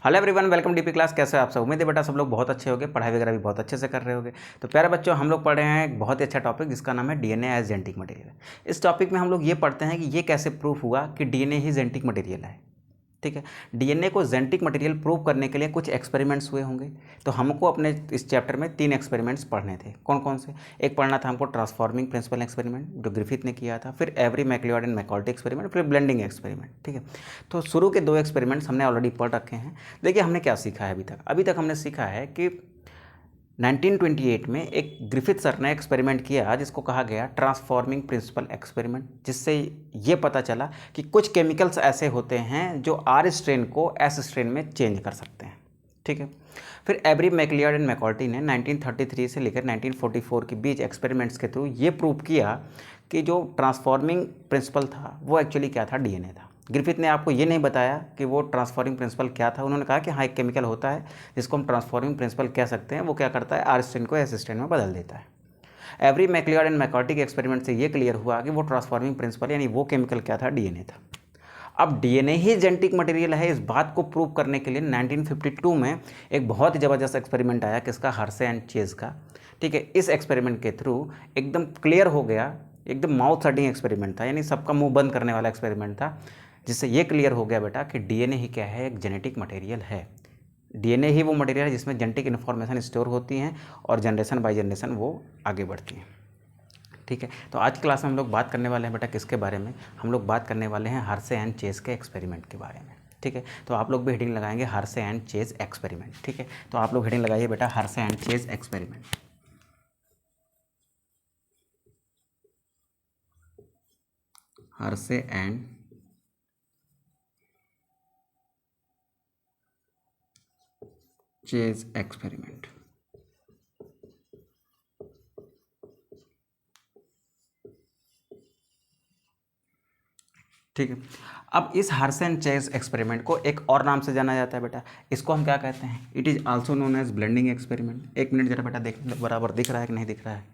Hello everyone, welcome DP class. कैसे हो आप सब? उम्मीद है बेटा सब लोग बहुत अच्छे होंगे, पढ़ाई वगैरह भी बहुत अच्छे से कर रहे होंगे। तो प्यारे बच्चों, हम लोग पढ़ रहे हैं एक बहुत ही अच्छा टॉपिक जिसका नाम है डीएनए एज जेनेटिक मटेरियल। इस टॉपिक में हम लोग ये पढ़ते हैं कि ये कैसे प्रूफ हुआ कि डीएनए ही जेनेटिक मटेरियल है। ठीक है, डीएनए को जेनेटिक मटेरियल प्रूव करने के लिए कुछ एक्सपेरिमेंट्स हुए होंगे। तो हमको अपने इस चैप्टर में 3 एक्सपेरिमेंट्स पढ़ने थे। कौन कौन से? एक पढ़ना था हमको ट्रांसफॉर्मिंग प्रिंसिपल एक्सपेरिमेंट जो ग्रिफिथ ने किया था, फिर एवरी मैक्लिओड एंड मैकॉर्टी एक्सपेरिमेंट, फिर ब्लेंडिंग एक्सपेरिमेंट। ठीक है, तो शुरू के 2 एक्सपेरिमेंट्स हमने ऑलरेडी पढ़ रखे हैं। देखिए हमने क्या सीखा है अभी तक हमने सीखा है कि 1928 में एक ग्रिफिथ सर ने एक्सपेरिमेंट किया जिसको कहा गया ट्रांसफॉर्मिंग प्रिंसिपल एक्सपेरिमेंट, जिससे ये पता चला कि कुछ केमिकल्स ऐसे होते हैं जो आर स्ट्रेन को एस स्ट्रेन में चेंज कर सकते हैं। ठीक है, फिर एवरी मैक्लिओड एंड मैकॉर्टी ने 1933 से लेकर 1944 के बीच एक्सपेरिमेंट्स के थ्रू ये प्रूव किया कि जो ट्रांसफॉर्मिंग प्रिंसिपल था वो एक्चुअली क्या था, डीएनए था। ग्रिफिथ ने आपको ये नहीं बताया कि वो ट्रांसफॉर्मिंग प्रिंसिपल क्या था। उन्होंने कहा कि हाँ, एक केमिकल होता है जिसको हम ट्रांसफॉर्मिंग प्रिंसिपल कह सकते हैं, वो क्या करता है, आर स्ट्रेन को एस स्ट्रेन में बदल देता है। एवरी मैक्लिओड एंड मैकॉर्टी के एक्सपेरिमेंट से ये क्लियर हुआ कि वो ट्रांसफॉर्मिंग प्रिंसिपल यानी वो केमिकल क्या था, डीएनए था। अब डीएनए ही जेनेटिक मटेरियल है, इस बात को प्रूव करने के लिए 1952 में एक बहुत ही ज़बरदस्त एक्सपेरिमेंट आया, किसका, हर्शे एंड चेज का। ठीक है, इस एक्सपेरिमेंट के थ्रू एकदम क्लियर हो गया, एकदम माउथ शटिंग एक्सपेरिमेंट था, यानी सबका मुंह बंद करने वाला एक्सपेरिमेंट था, जिससे ये क्लियर हो गया बेटा कि डीएनए ही क्या है, एक जेनेटिक मटेरियल है। डीएनए ही वो मटेरियल है जिसमें जेनेटिक इन्फॉर्मेशन स्टोर होती हैं और जनरेशन बाय जनरेशन वो आगे बढ़ती हैं। ठीक है, तो आज क्लास में हम लोग बात करने वाले हैं बेटा किसके बारे में, हम लोग बात करने वाले हैं हर्शे एंड चेज के एक्सपेरिमेंट के बारे में। ठीक है, तो आप लोग भी हेडिंग लगाएंगे हर्शे एंड चेज एक्सपेरिमेंट। ठीक है, तो आप लोग हेडिंग लगाइए बेटा Hershey and chase experiment. Hershey and chase experiment. ठीक है, अब इस हर्शे एंड चेज एक्सपेरिमेंट को एक और नाम से जाना जाता है बेटा, इसको हम क्या कहते हैं, it is also known as blending experiment. एक मिनट जरा बेटा देख, बराबर दिख रहा है कि नहीं दिख रहा है?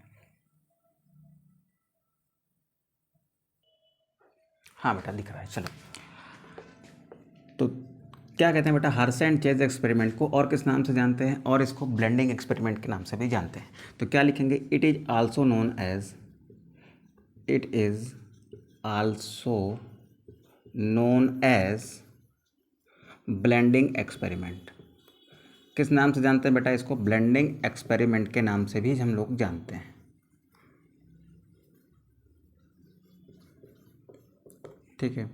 हाँ बेटा दिख रहा है, चलो। तो क्या कहते हैं बेटा, हर्शे एंड चेज एक्सपेरिमेंट को और किस नाम से जानते हैं, और इसको ब्लेंडिंग एक्सपेरिमेंट के नाम से भी जानते हैं। तो क्या लिखेंगे, it is also known as, it is also known as blending experiment. किस नाम से जानते हैं बेटा इसको, ब्लेंडिंग एक्सपेरिमेंट के नाम से भी हम लोग जानते हैं। ठीक है,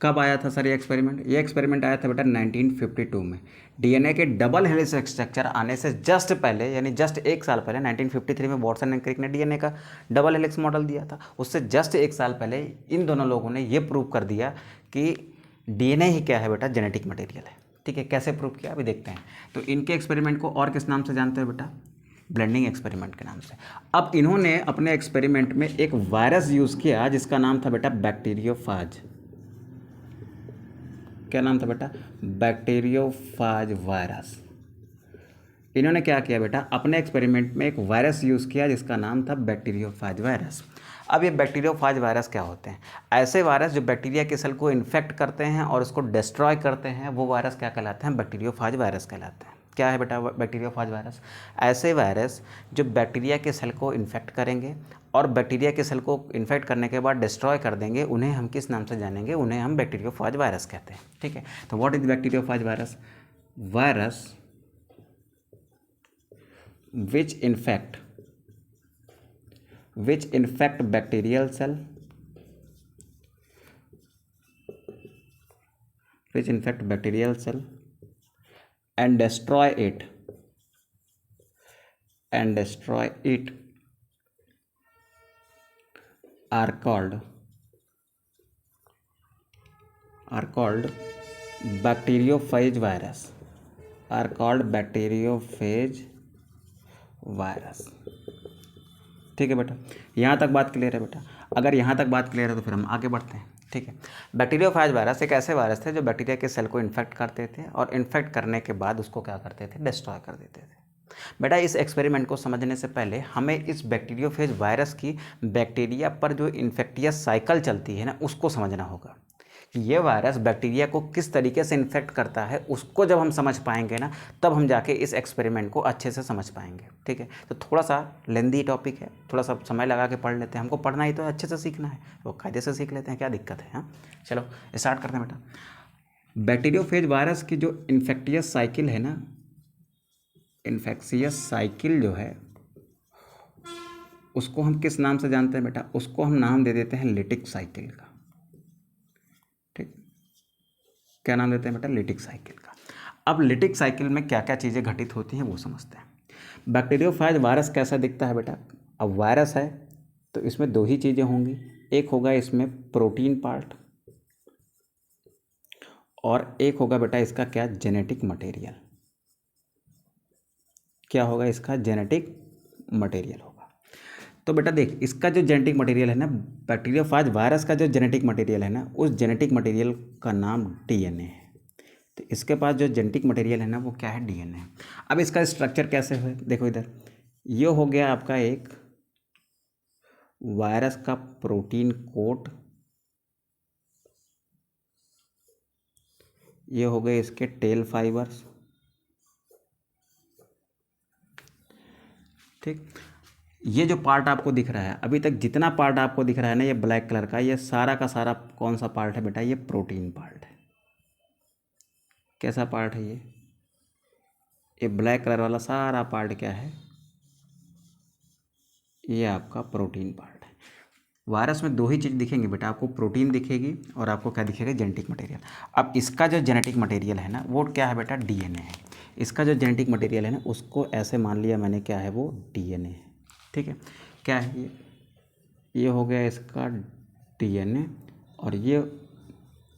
कब आया था सर ये एक्सपेरिमेंट? ये एक्सपेरिमेंट आया था बेटा 1952 में। डीएनए के डबल हेलिक्स स्ट्रक्चर आने से जस्ट पहले, यानी जस्ट 1 साल पहले, 1953 में वॉटसन एंड क्रिक ने डीएनए का डबल हेलिक्स मॉडल दिया था। उससे जस्ट 1 साल पहले इन दोनों लोगों ने ये प्रूव कर दिया कि डीएनए ही क्या है बेटा, जेनेटिक मटेरियल है। ठीक है, कैसे प्रूव किया अभी देखते हैं। तो इनके एक्सपेरिमेंट को और किस नाम से जानते हैं बेटा, ब्लेंडिंग एक्सपेरिमेंट के नाम से। अब इन्होंने अपने एक्सपेरिमेंट में एक वायरस यूज़ किया जिसका नाम था बेटा बैक्टीरियोफाज। क्या नाम था बेटा, बैक्टीरियोफाज वायरस। इन्होंने क्या किया बेटा, अपने एक्सपेरिमेंट में एक वायरस यूज़ किया जिसका नाम था बैक्टीरियोफाज वायरस। अब ये बैक्टीरियोफाज वायरस क्या होते हैं? ऐसे वायरस जो बैक्टीरिया के सेल को इन्फेक्ट करते हैं और उसको डिस्ट्रॉय करते हैं, वो वायरस क्या कहलाते हैं, बैक्टीरियोफाज वायरस कहलाते हैं। क्या है बेटा बैक्टीरियोफाज वायरस? ऐसे वायरस जो बैक्टीरिया के सेल को इन्फेक्ट करेंगे और बैक्टीरिया के सेल को इन्फेक्ट करने के बाद डिस्ट्रॉय कर देंगे, उन्हें हम किस नाम से जानेंगे, उन्हें हम बैक्टीरियोफाज वायरस कहते हैं। ठीक है, तो what is bacteriophage virus? Virus which infect bacterial cell, and destroy it are called bacteriophage virus, virus. ठीक है बेटा, यहाँ तक बात क्लियर है बेटा? अगर यहाँ तक बात क्लियर है तो फिर हम आगे बढ़ते हैं। ठीक है, बैक्टीरियोफाज वायरस एक ऐसे वायरस थे जो बैक्टीरिया के सेल को इन्फेक्ट करते थे और इन्फेक्ट करने के बाद उसको क्या करते थे, डिस्ट्रॉय कर देते थे। बेटा इस एक्सपेरिमेंट को समझने से पहले हमें इस बैक्टीरियोफेज वायरस की बैक्टीरिया पर जो इन्फेक्टियस साइकिल चलती है ना, उसको समझना होगा कि ये वायरस बैक्टीरिया को किस तरीके से इन्फेक्ट करता है, उसको जब हम समझ पाएंगे ना, तब हम जाके इस एक्सपेरिमेंट को अच्छे से समझ पाएंगे। ठीक है, तो थोड़ा सा लेंदी टॉपिक है, थोड़ा सा समय लगा के पढ़ लेते हैं, हमको पढ़ना ही तो है, अच्छे से सीखना है, तो कायदे से सीख लेते हैं, क्या दिक्कत है। हाँ चलो स्टार्ट करते हैं बेटा। बैक्टीरियोफेज वायरस की जो इन्फेक्टियस साइकिल है ना, इन्फेक्शियस साइकिल जो है उसको हम किस नाम से जानते हैं बेटा, उसको हम नाम दे देते हैं लिटिक साइकिल का। ठीक, क्या नाम देते हैं बेटा, लिटिक साइकिल का। अब लिटिक साइकिल में क्या क्या चीज़ें घटित होती हैं वो समझते हैं। बैक्टीरियोफेज वायरस कैसा दिखता है बेटा, अब वायरस है तो इसमें दो ही चीज़ें होंगी, एक होगा इसमें प्रोटीन पार्ट और एक होगा बेटा इसका क्या, जेनेटिक मटेरियल। क्या होगा, इसका जेनेटिक मटेरियल होगा। तो बेटा देख, इसका जो जेनेटिक मटेरियल है ना, बैक्टीरियोफेज वायरस का जो जेनेटिक मटेरियल है ना, उस जेनेटिक मटेरियल का नाम डीएनए है। तो इसके पास जो जेनेटिक मटेरियल है ना वो क्या है, डीएनए। अब इसका स्ट्रक्चर कैसे है, देखो इधर, ये हो गया आपका एक वायरस का प्रोटीन कोट, ये हो गए इसके टेल फाइबर्स। ठीक, ये जो पार्ट आपको दिख रहा है, अभी तक जितना पार्ट आपको दिख रहा है ना ये ब्लैक कलर का, ये सारा का सारा कौन सा पार्ट है बेटा, ये प्रोटीन पार्ट है। कैसा पार्ट है ये ब्लैक कलर वाला सारा पार्ट क्या है, ये आपका प्रोटीन पार्ट है। वायरस में दो ही चीज़ दिखेंगी बेटा, आपको प्रोटीन दिखेगी और आपको क्या दिखेगा, जेनेटिक मटेरियल। अब इसका जो जेनेटिक मटेरियल है ना वो क्या है बेटा, डीएनए है। इसका जो जेनेटिक मटेरियल है ना उसको ऐसे मान लिया मैंने, क्या है वो, डीएनए है। ठीक है, क्या है ये हो गया इसका डीएनए और ये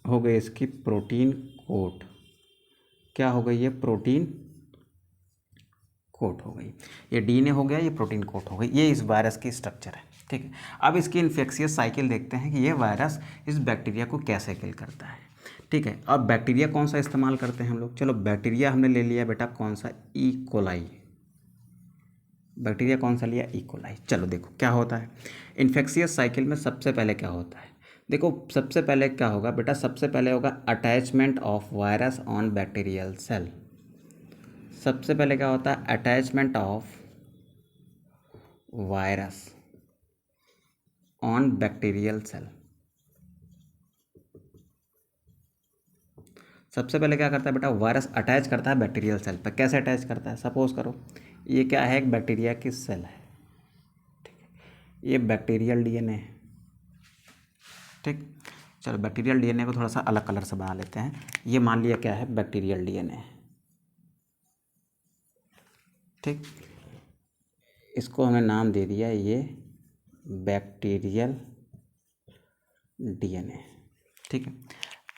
हो गई इसकी प्रोटीन कोट। क्या हो गई, ये प्रोटीन कोट हो गई, ये डीएनए हो गया, ये प्रोटीन कोट हो गई। ये इस वायरस की स्ट्रक्चर है। ठीक है, अब इसकी इन्फेक्शियस साइकिल देखते हैं कि ये वायरस इस बैक्टीरिया को कैसे किल करता है। ठीक है, अब बैक्टीरिया कौन सा इस्तेमाल करते हैं हम लोग, चलो बैक्टीरिया हमने ले लिया बेटा कौन सा, ई कोलाई। बैक्टीरिया कौन सा लिया, ई कोलाई। चलो देखो क्या होता है इन्फेक्शियस साइकिल में, सबसे पहले क्या होता है, देखो सबसे पहले क्या होगा बेटा, सबसे पहले होगा attachment of virus on bacterial cell. सबसे पहले क्या होता है, attachment of virus on bacterial cell. सबसे पहले क्या करता है बेटा, वायरस अटैच करता है बैक्टीरियल सेल पर। कैसे अटैच करता है, सपोज करो ये क्या है, एक बैक्टीरिया की सेल है। ठीक है, ये बैक्टीरियल डीएनए है। ठीक, चलो बैक्टीरियल डीएनए को थोड़ा सा अलग कलर से बना लेते हैं। ये मान लिया क्या है, बैक्टीरियल डीएनए। ठीक, इसको हमें नाम दे दिया ये बैक्टीरियल डीएनए। ठीक है,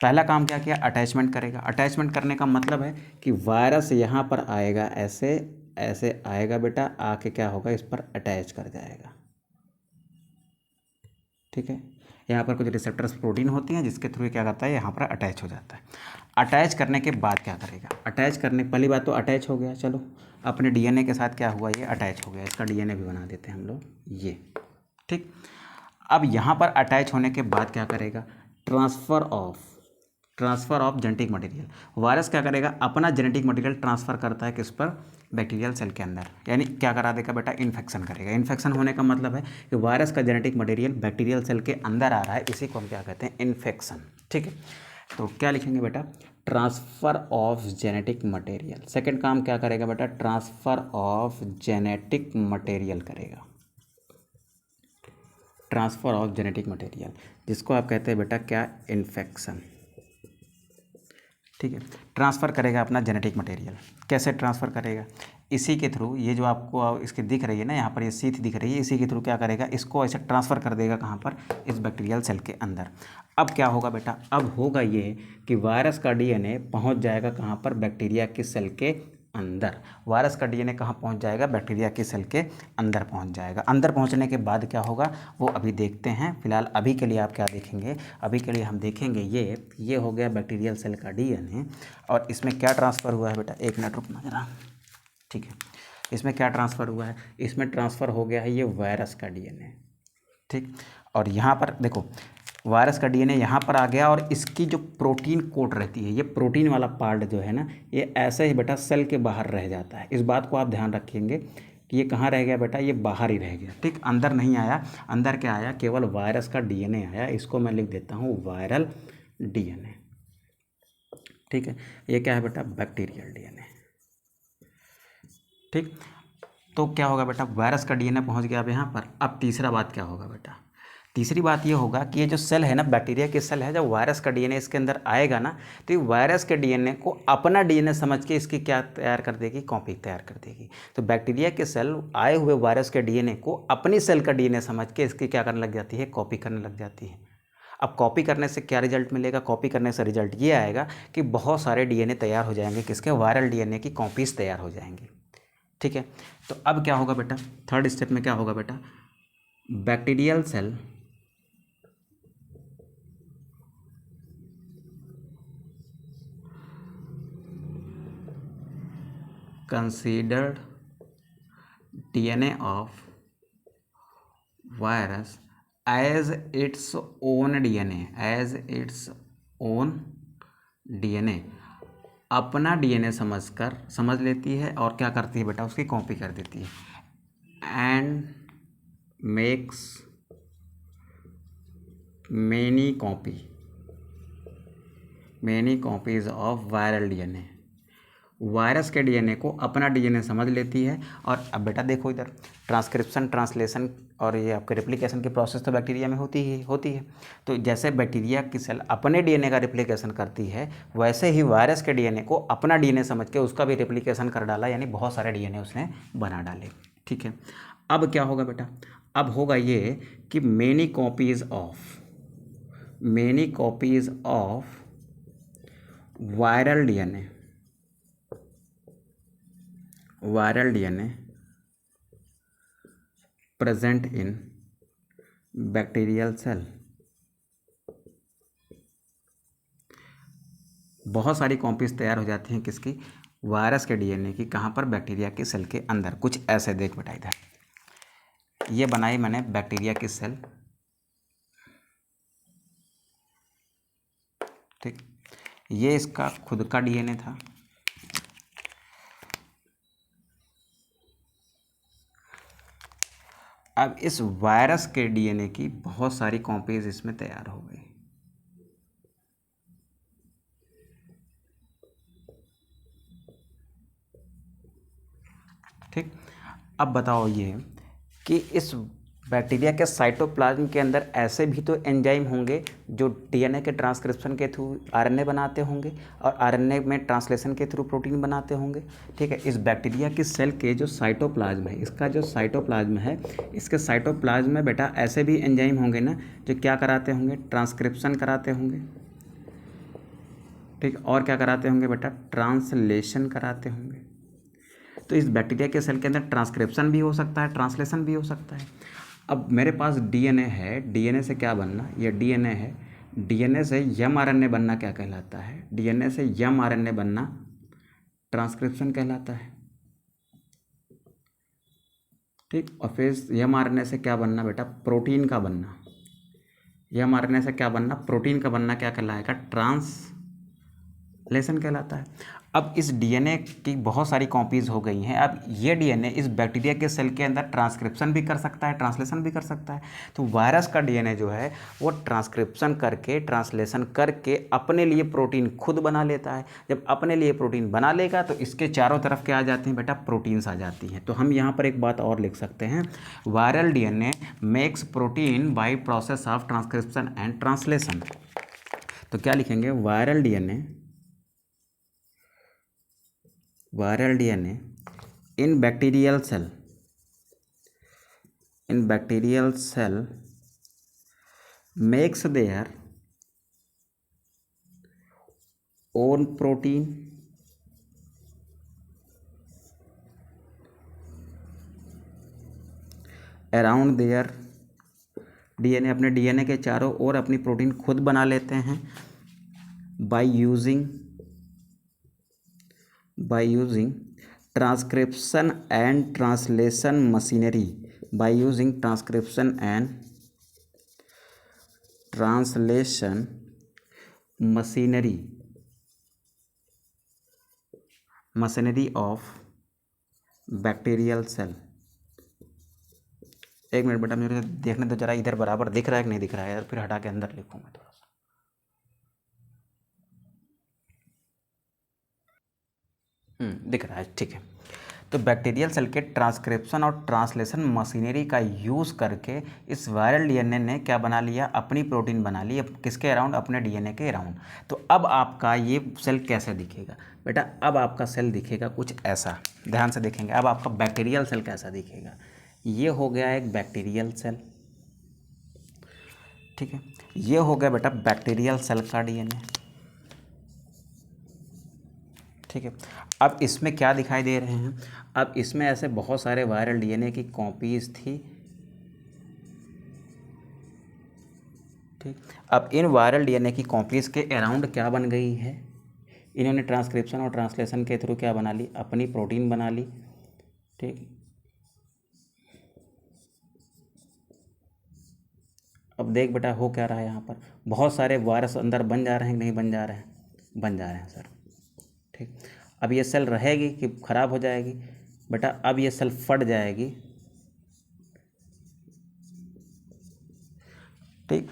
पहला काम क्या किया, अटैचमेंट करेगा। अटैचमेंट करने का मतलब है कि वायरस यहाँ पर आएगा, ऐसे ऐसे आएगा बेटा, आके क्या होगा, इस पर अटैच कर जाएगा। ठीक है, यहाँ पर कुछ रिसेप्टर्स प्रोटीन होती हैं जिसके थ्रू क्या करता है, यहाँ पर अटैच हो जाता है। अटैच करने के बाद क्या करेगा, अटैच करने, पहली बात तो अटैच हो गया, चलो अपने डीएनए के साथ क्या हुआ, ये अटैच हो गया। इसका डीएनए भी बना देते हैं हम लोग ये। ठीक, अब यहाँ पर अटैच होने के बाद क्या करेगा, transfer of genetic material. Virus क्या करेगा, अपना जेनेटिक मटेरियल ट्रांसफ़र करता है किस पर, बैक्टीरियल सेल के अंदर, यानी क्या करा देगा बेटा, इन्फेक्शन करेगा। इन्फेक्शन होने का मतलब है कि वायरस का जेनेटिक मटेरियल बैक्टीरियल सेल के अंदर आ रहा है, इसी को हम क्या कहते हैं, इन्फेक्शन। ठीक है, तो क्या लिखेंगे बेटा, transfer of genetic material. Second काम क्या करेगा बेटा, ट्रांसफ़र ऑफ जेनेटिक मटेरियल करेगा, ट्रांसफ़र ऑफ जेनेटिक मटेरियल, जिसको आप कहते हैं बेटा क्या, इन्फेक्शन। ठीक है, ट्रांसफ़र करेगा अपना जेनेटिक मटेरियल। कैसे ट्रांसफ़र करेगा, इसी के थ्रू, ये जो आपको इसकी दिख रही है ना, यहाँ पर ये सीथ दिख रही है, इसी के थ्रू क्या करेगा, इसको ऐसे ट्रांसफ़र कर देगा कहाँ पर, इस बैक्टीरियल सेल के अंदर। अब क्या होगा बेटा, अब होगा ये कि वायरस का डीएनए पहुँच जाएगा कहाँ पर, बैक्टीरिया की सेल के अंदर। वायरस का डीएनए कहाँ पहुँच जाएगा, बैक्टीरिया की सेल के अंदर पहुँच जाएगा। अंदर पहुँचने के बाद क्या होगा वो अभी देखते हैं। फिलहाल अभी के लिए आप क्या देखेंगे, अभी के लिए हम देखेंगे ये हो गया बैक्टीरियल सेल का डीएनए, और इसमें क्या ट्रांसफ़र हुआ है बेटा, एक मिनट रुकना जरा। ठीक है, इसमें क्या ट्रांसफ़र हुआ है, इसमें ट्रांसफ़र हो गया है ये वायरस का डीएनए। ठीक, और यहाँ पर देखो वायरस का डीएनए यहाँ पर आ गया और इसकी जो प्रोटीन कोट रहती है, ये प्रोटीन वाला पार्ट जो है ना, ये ऐसे ही बेटा सेल के बाहर रह जाता है। इस बात को आप ध्यान रखेंगे कि ये कहाँ रह गया बेटा, ये बाहर ही रह गया, ठीक, अंदर नहीं आया। अंदर क्या आया, केवल वायरस का डीएनए आया। इसको मैं लिख देता हूँ वायरल डीएनए, ठीक है। ये क्या है बेटा, बैक्टीरियल डीएनए, ठीक। तो क्या होगा बेटा, वायरस का डीएनए पहुंच गया अब यहाँ पर। अब तीसरा बात क्या होगा बेटा, तीसरी बात ये होगा कि ये जो सेल है ना, बैक्टीरिया की सेल है, जब वायरस का डीएनए इसके अंदर आएगा ना, तो ये वायरस के डीएनए को अपना डीएनए समझ के इसकी क्या तैयार कर देगी, कॉपी तैयार कर देगी। तो बैक्टीरिया के सेल आए हुए वायरस के डीएनए को अपनी सेल का डीएनए समझ के इसकी क्या करने लग जाती है, कॉपी करने लग जाती है। अब कॉपी करने से क्या रिजल्ट मिलेगा, कॉपी करने से रिजल्ट ये आएगा कि बहुत सारे डीएनए तैयार हो जाएंगे, किसके, वायरल डीएनए की कॉपीज तैयार हो जाएंगी, ठीक है। तो अब क्या होगा बेटा, थर्ड स्टेप में क्या होगा बेटा, bacterial cell considered DNA of virus as its own DNA, as its own DNA, अपना डीएनए समझ लेती है और क्या करती है बेटा, उसकी कॉपी कर देती है। And makes many copies of viral DNA, virus के डीएनए को अपना डीएनए समझ लेती है। और अब बेटा देखो इधर, ट्रांसक्रिप्शन, ट्रांसलेशन और ये आपके रेप्लिकेशन की प्रोसेस तो बैक्टीरिया में होती है। तो जैसे बैक्टीरिया की सेल अपने डीएनए का रेप्लिकेशन करती है, वैसे ही वायरस के डीएनए को अपना डीएनए समझ के उसका भी रेप्लिकेशन कर डाला, यानी बहुत सारे डीएनए उसने बना डाले, ठीक है। अब क्या होगा बेटा, अब होगा ये कि many copies of viral DNA present in bacterial cell, बहुत सारी कॉपीज तैयार हो जाती हैं किसकी, वायरस के डीएनए की। कहाँ पर, बैक्टीरिया की सेल के अंदर। कुछ ऐसे देख बेटा, इधर ये बनाई मैंने बैक्टीरिया की सेल, ठीक, ये इसका खुद का डीएनए था, अब इस वायरस के डीएनए की बहुत सारी कॉपीज इसमें तैयार हो गई, ठीक। अब बताओ ये कि इस बैक्टीरिया के साइटोप्लाज्म के अंदर ऐसे भी तो एंजाइम होंगे जो डीएनए के ट्रांसक्रिप्शन के थ्रू आरएनए बनाते होंगे और आरएनए में ट्रांसलेशन के थ्रू प्रोटीन बनाते होंगे, ठीक है। इस बैक्टीरिया की सेल के जो साइटोप्लाज्म है, इसका जो साइटोप्लाज्म है, इसके साइटोप्लाज्म में बेटा ऐसे भी एंजाइम होंगे ना जो क्या कराते होंगे, ट्रांसक्रिप्शन कराते होंगे, ठीक। और क्या कराते होंगे बेटा, ट्रांसलेशन कराते होंगे। तो इस बैक्टीरिया के सेल के अंदर ट्रांसक्रिप्शन भी हो सकता है, ट्रांसलेशन भी हो सकता है। अब मेरे पास डीएनए है, डीएनए से क्या बनना, ये डीएनए है, डीएनए से एमआरएनए बनना क्या कहलाता है, डीएनए से एमआरएनए बनना ट्रांसक्रिप्शन कहलाता है, ठीक। और फिर एमआरएनए से क्या बनना बेटा, प्रोटीन का बनना, एमआरएनए से क्या बनना, प्रोटीन का बनना क्या कहलाएगा, ट्रांसलेशन कहलाता है। अब इस डीएनए की बहुत सारी कॉपीज़ हो गई हैं। अब ये डीएनए इस बैक्टीरिया के सेल के अंदर ट्रांसक्रिप्शन भी कर सकता है, ट्रांसलेशन भी कर सकता है। तो वायरस का डीएनए जो है वो ट्रांसक्रिप्शन करके, ट्रांसलेशन करके अपने लिए प्रोटीन खुद बना लेता है। जब अपने लिए प्रोटीन बना लेगा तो इसके चारों तरफ क्या आ जाती हैं बेटा, प्रोटीन्स आ जाती हैं। तो हम यहाँ पर एक बात और लिख सकते हैं, viral DNA makes protein by process of transcription and translation. तो क्या लिखेंगे, viral DNA in bacterial cell makes their own protein around their DNA, अपने डीएनए के चारों ओर अपनी प्रोटीन खुद बना लेते हैं by using transcription and translation machinery, by using transcription and translation machinery of bacterial cell. एक मिनट बेटा मुझे देखने दो जरा, इधर बराबर दिख रहा है कि नहीं दिख रहा है यार, फिर हटा के अंदर लिखूँ मैं थोड़ा सा। दिख रहा है, ठीक है। तो बैक्टीरियल सेल के ट्रांसक्रिप्शन और ट्रांसलेशन मशीनरी का यूज़ करके इस वायरल डीएनए ने क्या बना लिया, अपनी प्रोटीन बना ली, किसके अराउंड, अपने डीएनए के अराउंड। तो अब आपका ये सेल कैसे दिखेगा बेटा, अब आपका सेल दिखेगा कुछ ऐसा, ध्यान से देखेंगे। अब आपका बैक्टीरियल सेल कैसा दिखेगा, ये हो गया एक बैक्टीरियल सेल, ठीक है। ये हो गया बेटा बैक्टीरियल सेल का डीएनए, ठीक है। अब इसमें क्या दिखाई दे रहे हैं, अब इसमें ऐसे बहुत सारे वायरल डीएनए की कॉपीज थी, ठीक। अब इन वायरल डीएनए की कॉपीज के अराउंड क्या बन गई है, इन्होंने ट्रांसक्रिप्शन और ट्रांसलेशन के थ्रू क्या बना ली, अपनी प्रोटीन बना ली, ठीक। अब देख बेटा हो क्या रहा है, यहाँ पर बहुत सारे वायरस अंदर बन जा रहे हैं कि नहीं बन जा रहे हैं, बन जा रहे हैं सर, ठीक। अब ये सेल रहेगी कि ख़राब हो जाएगी बेटा, अब ये सेल फट जाएगी, ठीक।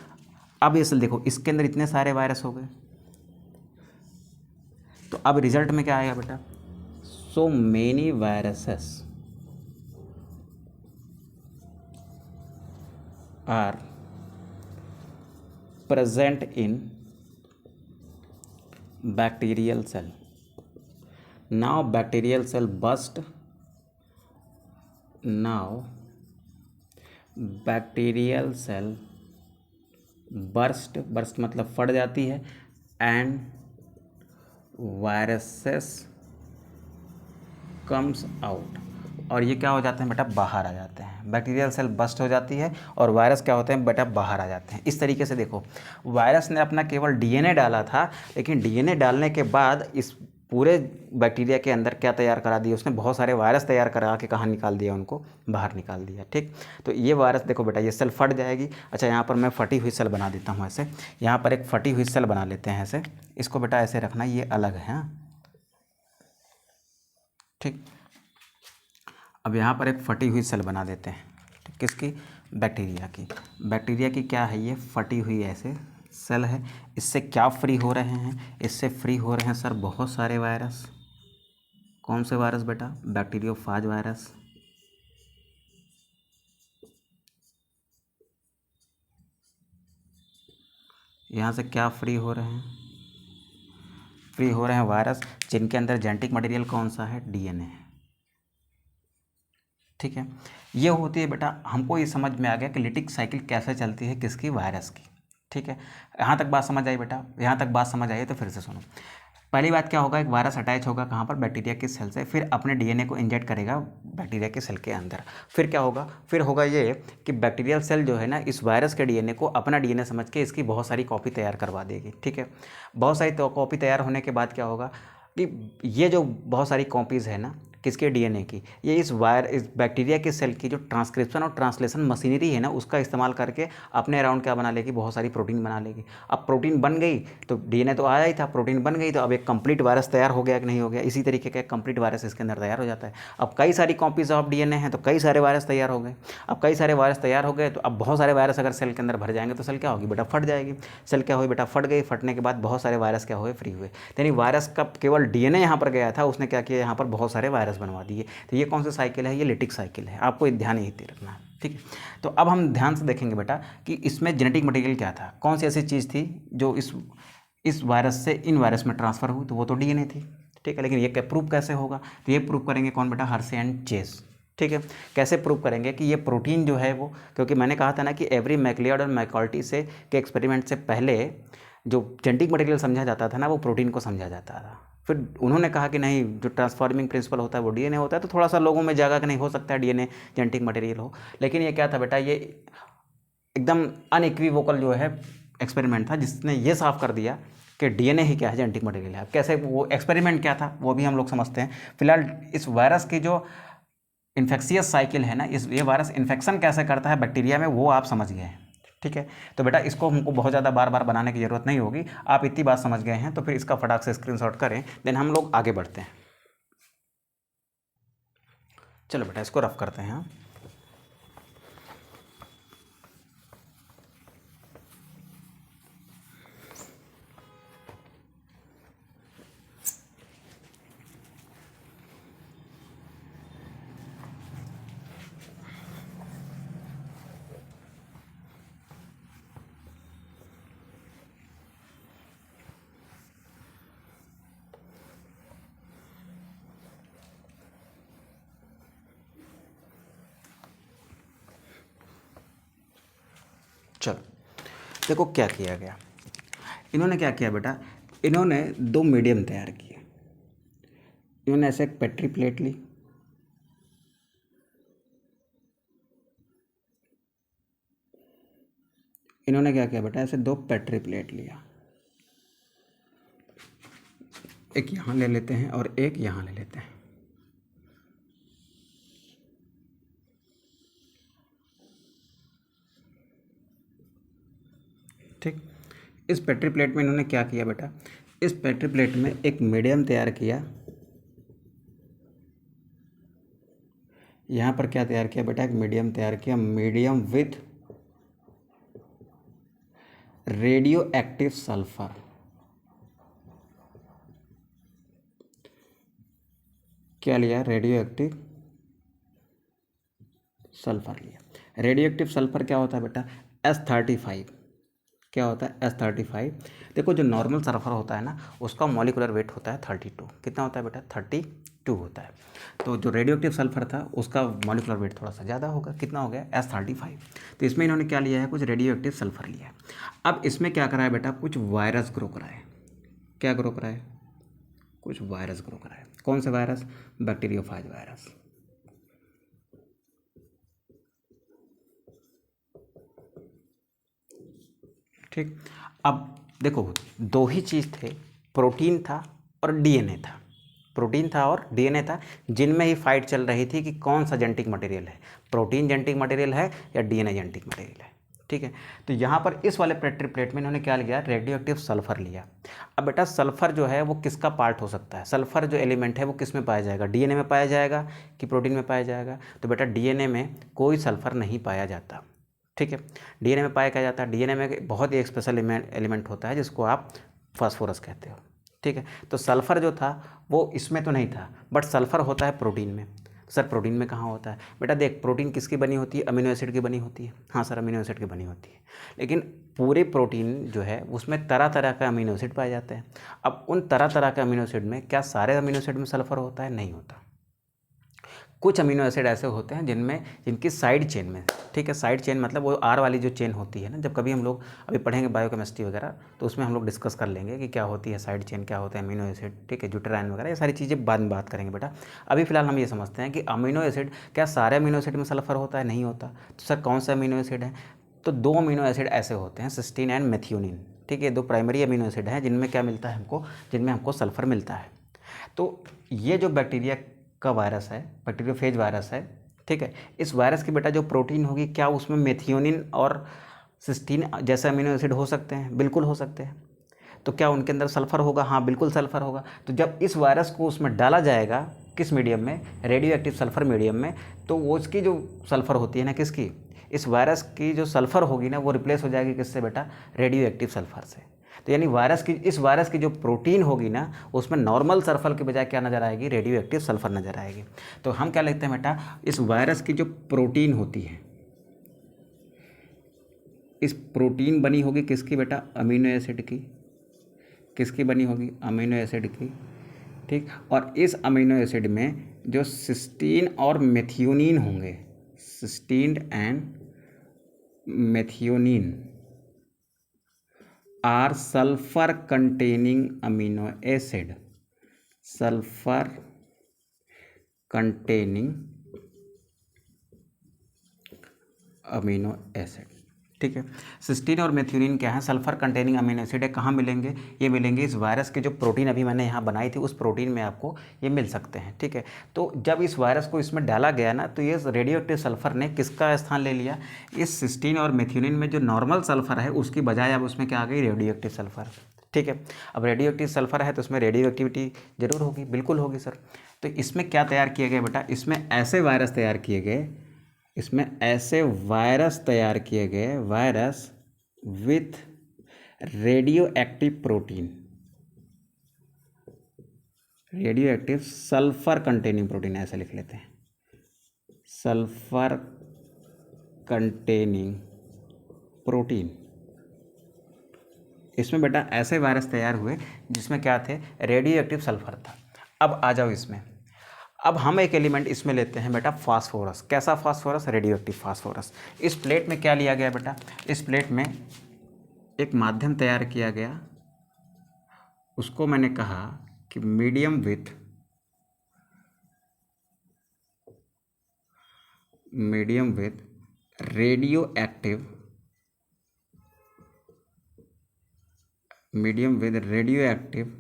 अब ये सेल देखो, इसके अंदर इतने सारे वायरस हो गए, तो अब रिजल्ट में क्या आएगा बेटा, so many viruses are present in bacterial cell. Now bacterial cell burst. Now bacterial cell burst मतलब फट जाती है, and viruses comes out, और ये क्या हो जाते हैं बेटा, बाहर आ जाते हैं। बैक्टीरियल सेल बस्ट हो जाती है और वायरस क्या होते हैं बेटा, बाहर आ जाते हैं। इस तरीके से देखो, वायरस ने अपना केवल डीएनए डाला था, लेकिन डीएनए डालने के बाद इस पूरे बैक्टीरिया के अंदर क्या तैयार करा दिया उसने, बहुत सारे वायरस तैयार करा के कहाँ निकाल दिया, उनको बाहर निकाल दिया, ठीक। तो ये वायरस देखो बेटा, ये सेल फट जाएगी। अच्छा, यहाँ पर मैं फटी हुई सेल बना देता हूँ ऐसे, यहाँ पर एक फटी हुई सेल बना लेते हैं ऐसे, इसको बेटा ऐसे रखना, ये अलग है, ठीक। अब यहाँ पर एक फटी हुई सेल बना देते हैं, किसकी, बैक्टीरिया की। बैक्टीरिया की क्या है, ये फटी हुई ऐसे सेल है। इससे क्या फ्री हो रहे हैं, इससे फ्री हो रहे हैं सर बहुत सारे वायरस। कौन से वायरस बेटा, बैक्टीरियोफाज वायरस, यहाँ से क्या फ्री हो रहे हैं, फ्री हो रहे हैं वायरस जिनके अंदर जेनेटिक मटेरियल कौन सा है, डीएनए है, ठीक है। ये होती है बेटा, हमको ये समझ में आ गया कि लिटिक साइकिल कैसे चलती है, किसकी, वायरस की, ठीक है। यहाँ तक बात समझ आई बेटा, यहाँ तक बात समझ आई तो फिर से सुनो। पहली बात क्या होगा, एक वायरस अटैच होगा कहाँ पर, बैक्टीरिया के सेल से, फिर अपने डीएनए को इंजेक्ट करेगा बैक्टीरिया के सेल के अंदर। फिर क्या होगा, फिर होगा ये कि बैक्टीरियल सेल जो है ना, इस वायरस के डीएनए को अपना डीएनए समझ के इसकी बहुत सारी कॉपी तैयार करवा देगी, ठीक है। बहुत सारी कॉपी तैयार होने के बाद क्या होगा कि ये जो बहुत सारी कॉपीज़ है ना, किसके, डीएनए की, ये इस बैक्टीरिया के सेल की जो ट्रांसक्रिप्शन और ट्रांसलेशन मशीनरी है ना, उसका इस्तेमाल करके अपने अराउंड क्या बना लेगी, बहुत सारी प्रोटीन बना लेगी। अब प्रोटीन बन गई तो डीएनए तो आया ही था, प्रोटीन बन गई तो अब एक कंप्लीट वायरस तैयार हो गया कि नहीं हो गया। इसी तरीके का एक कंप्लीट वायरस इसके अंदर तैयार हो जाता है। अब कई सारी कॉपीज़ ऑफ डीएनए हैं तो कई सारे वायरस तैयार हो गए। अब कई सारे वायरस तैयार हो गए तो अब बहुत सारे वायरस अगर सेल के अंदर भर जाएंगे तो सेल क्या होगी बेटा, फट जाएगी। सेल क्या हुई बेटा, फट गई। फटने के बाद बहुत सारे वायरस क्या हुए, फ्री हुए। यानी वायरस का केवल डीएनए यहाँ पर गया था, उसने क्या किया, यहाँ पर बहुत सारे वायरस बनवा दिए। तो ये कौन सी साइकिल है, ये लिटिक साइकिल है। आपको ध्यान यही रखना है, ठीक है। तो अब हम ध्यान से देखेंगे बेटा कि इसमें जेनेटिक मटेरियल क्या था, कौन सी ऐसी चीज़ थी जो इस वायरस से इन वायरस में ट्रांसफ़र हुई, तो वो तो डीएनए थी, ठीक है। लेकिन ये प्रूव कैसे होगा, तो ये प्रूव करेंगे कौन बेटा, हर्षे एंड चेस, ठीक है। कैसे प्रूव करेंगे कि ये प्रोटीन जो है वो, क्योंकि मैंने कहा था ना कि एवरी मैकलियड और मैकॉल्टी से के एक्सपेरिमेंट से पहले जो जेनेटिक मटेरियल समझा जाता था ना, वो प्रोटीन को समझा जाता था। फिर उन्होंने कहा कि नहीं, जो ट्रांसफॉर्मिंग प्रिंसिपल होता है वो डीएनए होता है, तो थोड़ा सा लोगों में जागा कि नहीं, हो सकता है डीएनए जेनेटिक मटेरियल हो। लेकिन ये क्या था बेटा, ये एकदम अनइक्विवोकल जो है एक्सपेरिमेंट था, जिसने ये साफ कर दिया कि डीएनए ही क्या है, जेनेटिक मटेरियल है। अब कैसे, वो एक्सपेरिमेंट क्या था वो भी हम लोग समझते हैं। फिलहाल इस वायरस की जो इन्फेक्शियस साइकिल है ना, ये वायरस इन्फेक्शन कैसे करता है बैक्टीरिया में, वो आप समझ गए हैं, ठीक है। तो बेटा इसको हमको बहुत ज़्यादा बार बार बनाने की ज़रूरत नहीं होगी, आप इतनी बात समझ गए हैं तो फिर इसका फटाक से स्क्रीनशॉट करें, देन हम लोग आगे बढ़ते हैं। चलो बेटा इसको रफ करते हैं। चलो देखो क्या किया गया, इन्होंने क्या किया बेटा, इन्होंने दो मीडियम तैयार किए। इन्होंने ऐसे एक पेट्री प्लेट ली, इन्होंने क्या किया बेटा, ऐसे दो पेट्री प्लेट लिया, एक यहाँ ले लेते हैं और एक यहाँ ले लेते हैं। ठीक, इस पेट्री प्लेट में इन्होंने क्या किया बेटा, इस पेट्री प्लेट में एक मीडियम तैयार किया। यहाँ पर क्या तैयार किया बेटा, एक मीडियम तैयार किया, medium with radio active sulphur. क्या लिया, रेडियो एक्टिव सल्फर लिया। रेडियो एक्टिव सल्फर क्या होता है बेटा, S35। क्या होता है, S35। देखो जो नॉर्मल सल्फर होता है ना, उसका मॉलिकुलर वेट होता है 32। कितना होता है बेटा, 32 होता है। तो जो रेडियो एक्टिव सल्फर था उसका मॉलिकुलर वेट थोड़ा सा ज़्यादा होगा, कितना हो गया, S35। तो इसमें इन्होंने क्या लिया है, कुछ रेडियो एक्टिव सल्फर लिया है। अब इसमें क्या करा है बेटा, कुछ वायरस ग्रो करा है। क्या ग्रो करा है, कुछ वायरस ग्रो करा है। कौन से वायरस, बैक्टीरियोफाज वायरस। ठीक, अब देखो दो ही चीज़ थे, प्रोटीन था और डीएनए था। प्रोटीन था और डीएनए था, जिनमें ही फाइट चल रही थी कि कौन सा जेनेटिक मटेरियल है, प्रोटीन जेनेटिक मटेरियल है या डीएनए जेनेटिक मटेरियल है। ठीक है, तो यहाँ पर इस वाले पेट्री प्लेट में इन्होंने क्या लिया, रेडियो एक्टिव सल्फर लिया। अब बेटा सल्फर जो है वो किसका पार्ट हो सकता है, सल्फर जो एलिमेंट है वो किस में पाया जाएगा, डीएनए में पाया जाएगा कि प्रोटीन में पाया जाएगा। तो बेटा डीएनए में कोई सल्फर नहीं पाया जाता। ठीक है, डीएनए में पाया क्या जाता है, डीएनए में बहुत ही एक स्पेशल एलिमेंट होता है जिसको आप फास्फोरस कहते हो। ठीक है, तो सल्फर जो था वो इसमें तो नहीं था, बट सल्फर होता है प्रोटीन में। सर प्रोटीन में कहाँ होता है, बेटा देख प्रोटीन किसकी बनी होती है, अमीनो एसिड की बनी होती है। हाँ सर अमीनो एसिड की बनी होती है, लेकिन पूरे प्रोटीन जो है उसमें तरह तरह का अमीनो एसिड पाए जाते हैं। अब उन तरह तरह के अमीनो एसिड में क्या सारे अमीनो एसिड में सल्फर होता है, नहीं होता। कुछ अमीनो एसिड ऐसे होते हैं जिनमें, जिनकी साइड चेन में, ठीक है, साइड चेन मतलब वो आर वाली जो चेन होती है ना, जब कभी हम लोग अभी पढ़ेंगे बायोकेमिस्ट्री वगैरह तो उसमें हम लोग डिस्कस कर लेंगे कि क्या होती है साइड चेन, क्या होता है अमीनो एसिड। ठीक है, ज्यूटेराइन वगैरह ये सारी चीज़ें बाद में बात करेंगे बेटा। अभी फिलहाल हम ये समझते हैं कि अमीनो एसिड, क्या सारे अमीनो एसिड में सल्फर होता है, नहीं होता। तो सर कौन सा अमीनो एसिड है, तो दो अमीनो एसिड ऐसे होते हैं, सिस्टीन एंड मेथियोनिन। ठीक है, दो प्राइमरी अमीनो एसिड हैं जिनमें क्या मिलता है हमको, जिनमें हमको सल्फर मिलता है। तो ये जो बैक्टीरिया का वायरस है, बैक्टीरियोफेज वायरस है, ठीक है, इस वायरस की बेटा जो प्रोटीन होगी, क्या उसमें मेथियोनिन और सिस्टीन जैसे अमीनो एसिड हो सकते हैं, बिल्कुल हो सकते हैं। तो क्या उनके अंदर सल्फर होगा, हाँ बिल्कुल सल्फर होगा। तो जब इस वायरस को उसमें डाला जाएगा, किस मीडियम में, रेडियो एक्टिव सल्फर मीडियम में, तो वो उसकी जो सल्फर होती है ना, किसकी, इस वायरस की जो सल्फर होगी ना, वो रिप्लेस हो जाएगी किससे बेटा, रेडियो एक्टिव सल्फर से। तो यानी वायरस की, इस वायरस की जो प्रोटीन होगी ना, उसमें नॉर्मल सल्फर के बजाय क्या नज़र आएगी, रेडियो एक्टिव सल्फर नज़र आएगी। तो हम क्या लिखते हैं बेटा, इस वायरस की जो प्रोटीन होती है, इस प्रोटीन बनी होगी किसकी बेटा, अमीनो एसिड की। किसकी बनी होगी, अमीनो एसिड की। ठीक, और इस अमीनो एसिड में जो सिस्टीन और मेथियोनिन होंगे, cysteine and methionine are sulphur containing amino acid, sulphur containing amino acid. ठीक है। सिस्टीन और मेथ्यूनिन क्या है, सल्फर कंटेनिंग अमीनो एसिड है। कहाँ मिलेंगे, ये मिलेंगे इस वायरस के जो प्रोटीन अभी मैंने यहाँ बनाई थी उस प्रोटीन में आपको ये मिल सकते हैं। ठीक है, तो जब इस वायरस को इसमें डाला गया ना, तो ये रेडियो एक्टिव सल्फर ने किसका स्थान ले लिया, इस सिस्टीन और मेथ्यूनिन में जो नॉर्मल सल्फर है उसकी बजाय अब उसमें क्या आ गई, रेडियो एक्टिव सल्फर। ठीक है, अब रेडियो एक्टिव सल्फर है तो उसमें रेडियो एक्टिविटी जरूर होगी, बिल्कुल होगी सर। तो इसमें क्या तैयार किया गया बेटा, इसमें ऐसे वायरस तैयार किए गए, इसमें ऐसे वायरस तैयार किए गए, virus with radio active protein, radio active sulphur containing protein, ऐसे लिख लेते हैं, सल्फर कंटेनिंग प्रोटीन। इसमें बेटा ऐसे वायरस तैयार हुए जिसमें क्या थे, रेडियो एक्टिव सल्फर था। अब आ जाओ इसमें, अब हम एक एलिमेंट इसमें लेते हैं बेटा फास्फोरस। कैसा फास्फोरस, रेडियो एक्टिव फास्फोरस। इस प्लेट में क्या लिया गया बेटा, इस प्लेट में एक माध्यम तैयार किया गया, उसको मैंने कहा कि medium with radio active, medium with radio active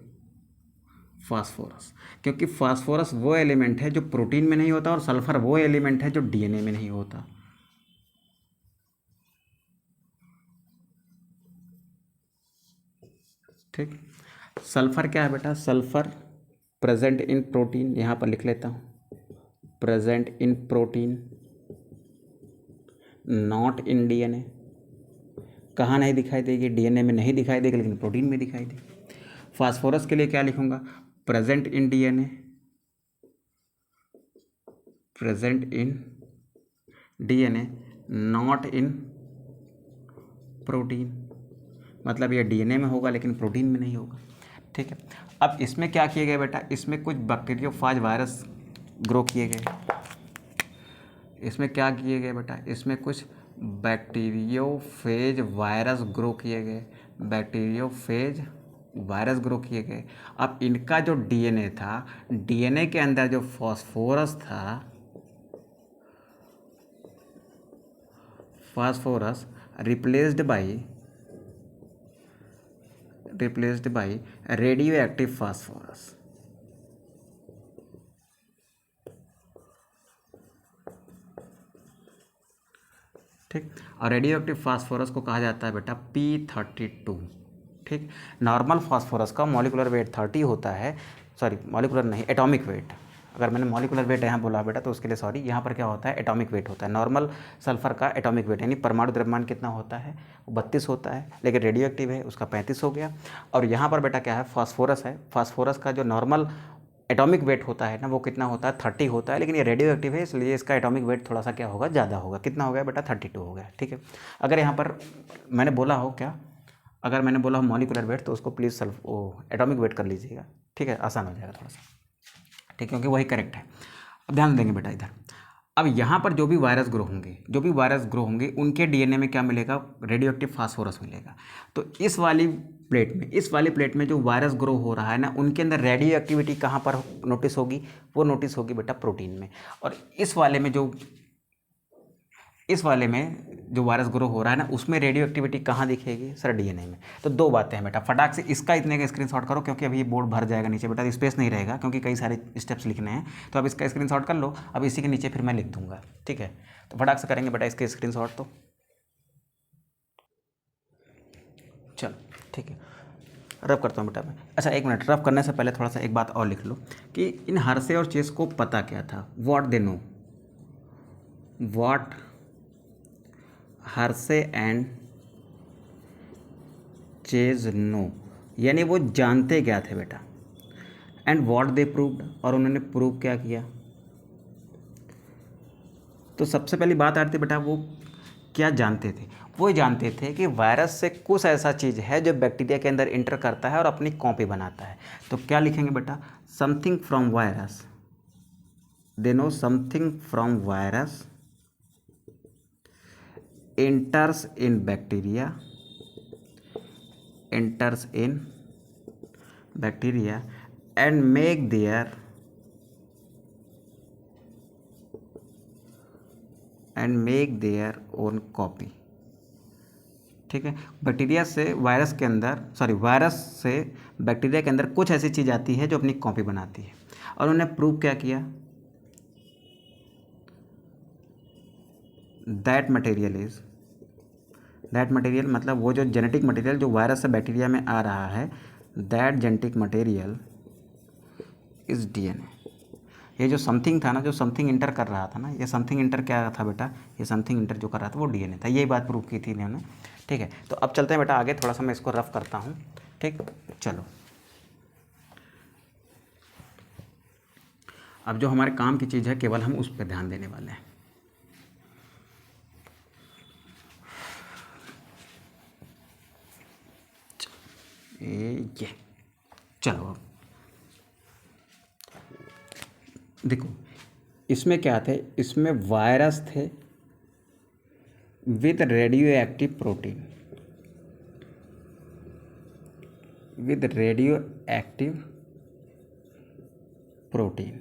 phosphorus, क्योंकि फास्फोरस वो एलिमेंट है जो प्रोटीन में नहीं होता और सल्फर वो एलिमेंट है जो डीएनए में नहीं होता। ठीक, सल्फर क्या है बेटा, सल्फर प्रेजेंट इन प्रोटीन, यहाँ पर लिख लेता हूँ, present in protein, not in DNA. कहाँ नहीं दिखाई देगी, डीएनए में नहीं दिखाई देगी लेकिन प्रोटीन में दिखाई देगी। फास्फोरस के लिए क्या लिखूंगा, present in DNA, present in DNA, not in protein, मतलब ये डीएनए में होगा लेकिन प्रोटीन में नहीं होगा। ठीक है, अब इसमें क्या किया गया बेटा, इसमें कुछ बैक्टीरियोफाज वायरस ग्रो किए गए। इसमें क्या किए गए बेटा, इसमें कुछ बैक्टीरियोफेज वायरस ग्रो किए गए, बैक्टीरियोफेज वायरस ग्रो किए गए। अब इनका जो डीएनए था, डीएनए के अंदर जो फास्फोरस था, phosphorus replaced by radio active phosphorus. ठीक, और रेडियो एक्टिव फास्फोरस को कहा जाता है बेटा P32। ठीक, नॉर्मल फास्फोरस का मॉलिकुलर वेट 30 होता है, सॉरी मॉलिकुलर नहीं, एटॉमिक वेट। अगर मैंने मॉलिकुलर वेट यहाँ बोला बेटा तो उसके लिए सॉरी, यहाँ पर क्या होता है, एटॉमिक वेट होता है। नॉर्मल सल्फर का एटॉमिक वेट यानी परमाणु द्रव्यमान कितना होता है, वो 32 होता है, लेकिन रेडियो एक्टिव है उसका 35 हो गया। और यहाँ पर बेटा क्या है, फास्फोरस है, फास्फोरस का जो नॉर्मल एटॉमिक वेट होता है ना वो कितना होता है, 30 होता है, लेकिन ये रेडियो एक्टिव है इसलिए इसका एटॉमिक वेट थोड़ा सा क्या होगा, ज़्यादा होगा। कितना हो गया बेटा, 32 हो गया। ठीक है, अगर यहाँ पर मैंने बोला हो क्या, अगर मैंने बोला हो मॉलिकुलर वेट तो उसको प्लीज़ एटॉमिक वेट कर लीजिएगा। ठीक है, आसान हो जाएगा थोड़ा सा। ठीक, क्योंकि वही करेक्ट है। अब ध्यान देंगे बेटा इधर, अब यहाँ पर जो भी वायरस ग्रो होंगे उनके डीएनए में क्या मिलेगा, रेडियो एक्टिव फास्फोरस मिलेगा। तो इस वाली प्लेट में जो वायरस ग्रो हो रहा है ना, उनके अंदर रेडियो एक्टिविटी कहाँ पर नोटिस होगी, वो नोटिस होगी बेटा प्रोटीन में। और इस वाले में जो वायरस ग्रो हो रहा है ना, उसमें रेडियो एक्टिविटी कहाँ दिखेगी सर, डीएनए में। तो दो बातें हैं बेटा, फटाक से इसका इतने का स्क्रीनशॉट करो क्योंकि अभी ये बोर्ड भर जाएगा नीचे बेटा, स्पेस नहीं रहेगा क्योंकि कई सारे स्टेप्स लिखने हैं। तो अब इसका स्क्रीनशॉट कर लो, अब इसी के नीचे फिर मैं लिख दूंगा। ठीक है, तो फटाक से करेंगे बेटा इसके स्क्रीनशॉट। तो चलो ठीक है, रब करता हूँ बेटा मैं। अच्छा एक मिनट, रब करने से पहले थोड़ा सा एक बात और लिख लो कि इन हर्से और चेस को पता क्या था, what they know, what hearse and chase know, यानी वो जानते क्या थे बेटा, एंड व्हाट दे प्रूव्ड, और उन्होंने प्रूव क्या किया। तो सबसे पहली बात आती है बेटा, वो क्या जानते थे, वो जानते थे कि वायरस से कुछ ऐसा चीज़ है जो बैक्टीरिया के अंदर इंटर करता है और अपनी कॉपी बनाता है। तो क्या लिखेंगे बेटा, something from virus, they know something from virus enters in bacteria and make their own copy, ठीक है। बैक्टीरिया से वायरस के अंदर, सॉरी, वायरस से बैक्टीरिया के अंदर कुछ ऐसी चीज़ आती है जो अपनी कॉपी बनाती है, और उन्होंने प्रूव क्या किया, दैट मटेरियल मतलब वो जो जेनेटिक मटेरियल जो वायरस से बैक्टीरिया में आ रहा है, that genetic material is DNA. ये जो समथिंग था ना, जो समथिंग इंटर कर रहा था ना, ये समथिंग इंटर क्या था बेटा, ये समथिंग इंटर जो कर रहा था वो डीएनए था। यही बात प्रूव की थी इन्होंने, ठीक है। तो अब चलते हैं बेटा आगे, थोड़ा सा मैं इसको रफ करता हूँ, ठीक। चलो, अब जो हमारे काम की चीज़ है केवल हम उस पर ध्यान देने वाले हैं। ये चलो, अब देखो इसमें क्या थे, इसमें वायरस थे with radio active protein, with radio active protein,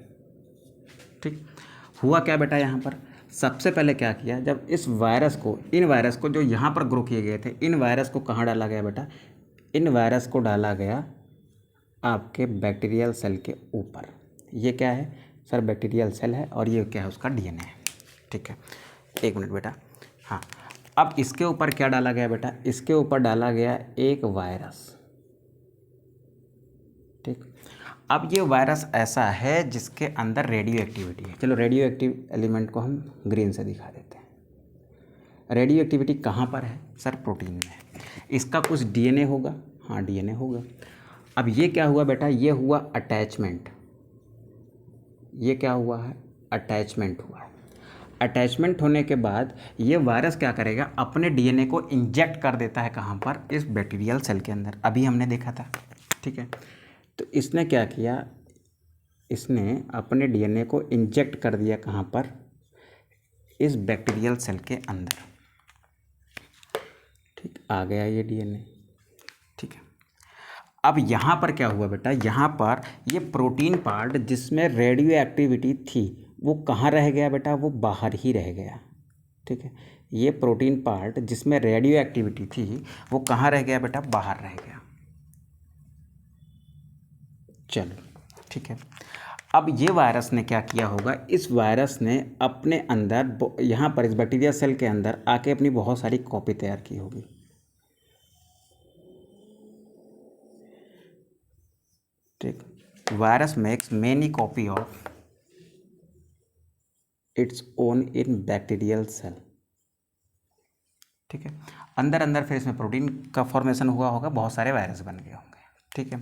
ठीक। हुआ क्या बेटा, यहाँ पर सबसे पहले क्या किया, जब इस वायरस को, इन वायरस को जो यहाँ पर ग्रो किए गए थे, इन वायरस को कहाँ डाला गया बेटा, इन वायरस को डाला गया आपके बैक्टीरियल सेल के ऊपर। ये क्या है सर, बैक्टीरियल सेल है, और ये क्या है, उसका डीएनए है, ठीक है। एक मिनट बेटा, हाँ, अब इसके ऊपर क्या डाला गया बेटा, इसके ऊपर डाला गया एक वायरस, ठीक। अब ये वायरस ऐसा है जिसके अंदर रेडियो एक्टिविटी है। चलो, रेडियो एक्टिव एलिमेंट को हम ग्रीन से दिखा देते हैं। रेडियो एक्टिविटी कहाँ पर है सर, प्रोटीन में है। इसका कुछ डीएनए होगा, हाँ डीएनए होगा। अब ये क्या हुआ बेटा, ये हुआ अटैचमेंट, ये क्या हुआ है, अटैचमेंट हुआ है। अटैचमेंट होने के बाद ये वायरस क्या करेगा, अपने डीएनए को इंजेक्ट कर देता है कहाँ पर, इस बैक्टीरियल सेल के अंदर, अभी हमने देखा था, ठीक है। तो इसने क्या किया, इसने अपने डीएनए को इंजेक्ट कर दिया कहाँ पर, इस बैक्टीरियल सेल के अंदर, ठीक। आ गया ये डीएनए, ठीक है। अब यहाँ पर क्या हुआ बेटा, यहाँ पर ये प्रोटीन पार्ट जिसमें रेडियो एक्टिविटी थी वो कहाँ रह गया बेटा, वो बाहर ही रह गया, ठीक है। ये प्रोटीन पार्ट जिसमें रेडियो एक्टिविटी थी वो कहाँ रह गया बेटा, बाहर रह गया। चलो, ठीक है। अब ये वायरस ने क्या किया होगा, इस वायरस ने अपने अंदर, यहाँ पर इस बैक्टीरिया सेल के अंदर आके अपनी बहुत सारी कॉपी तैयार की होगी, ठीक। Virus makes many copy of its own in bacterial cell, ठीक है। अंदर अंदर फिर इसमें प्रोटीन का फॉर्मेशन हुआ होगा, बहुत सारे वायरस बन गए होंगे, ठीक है।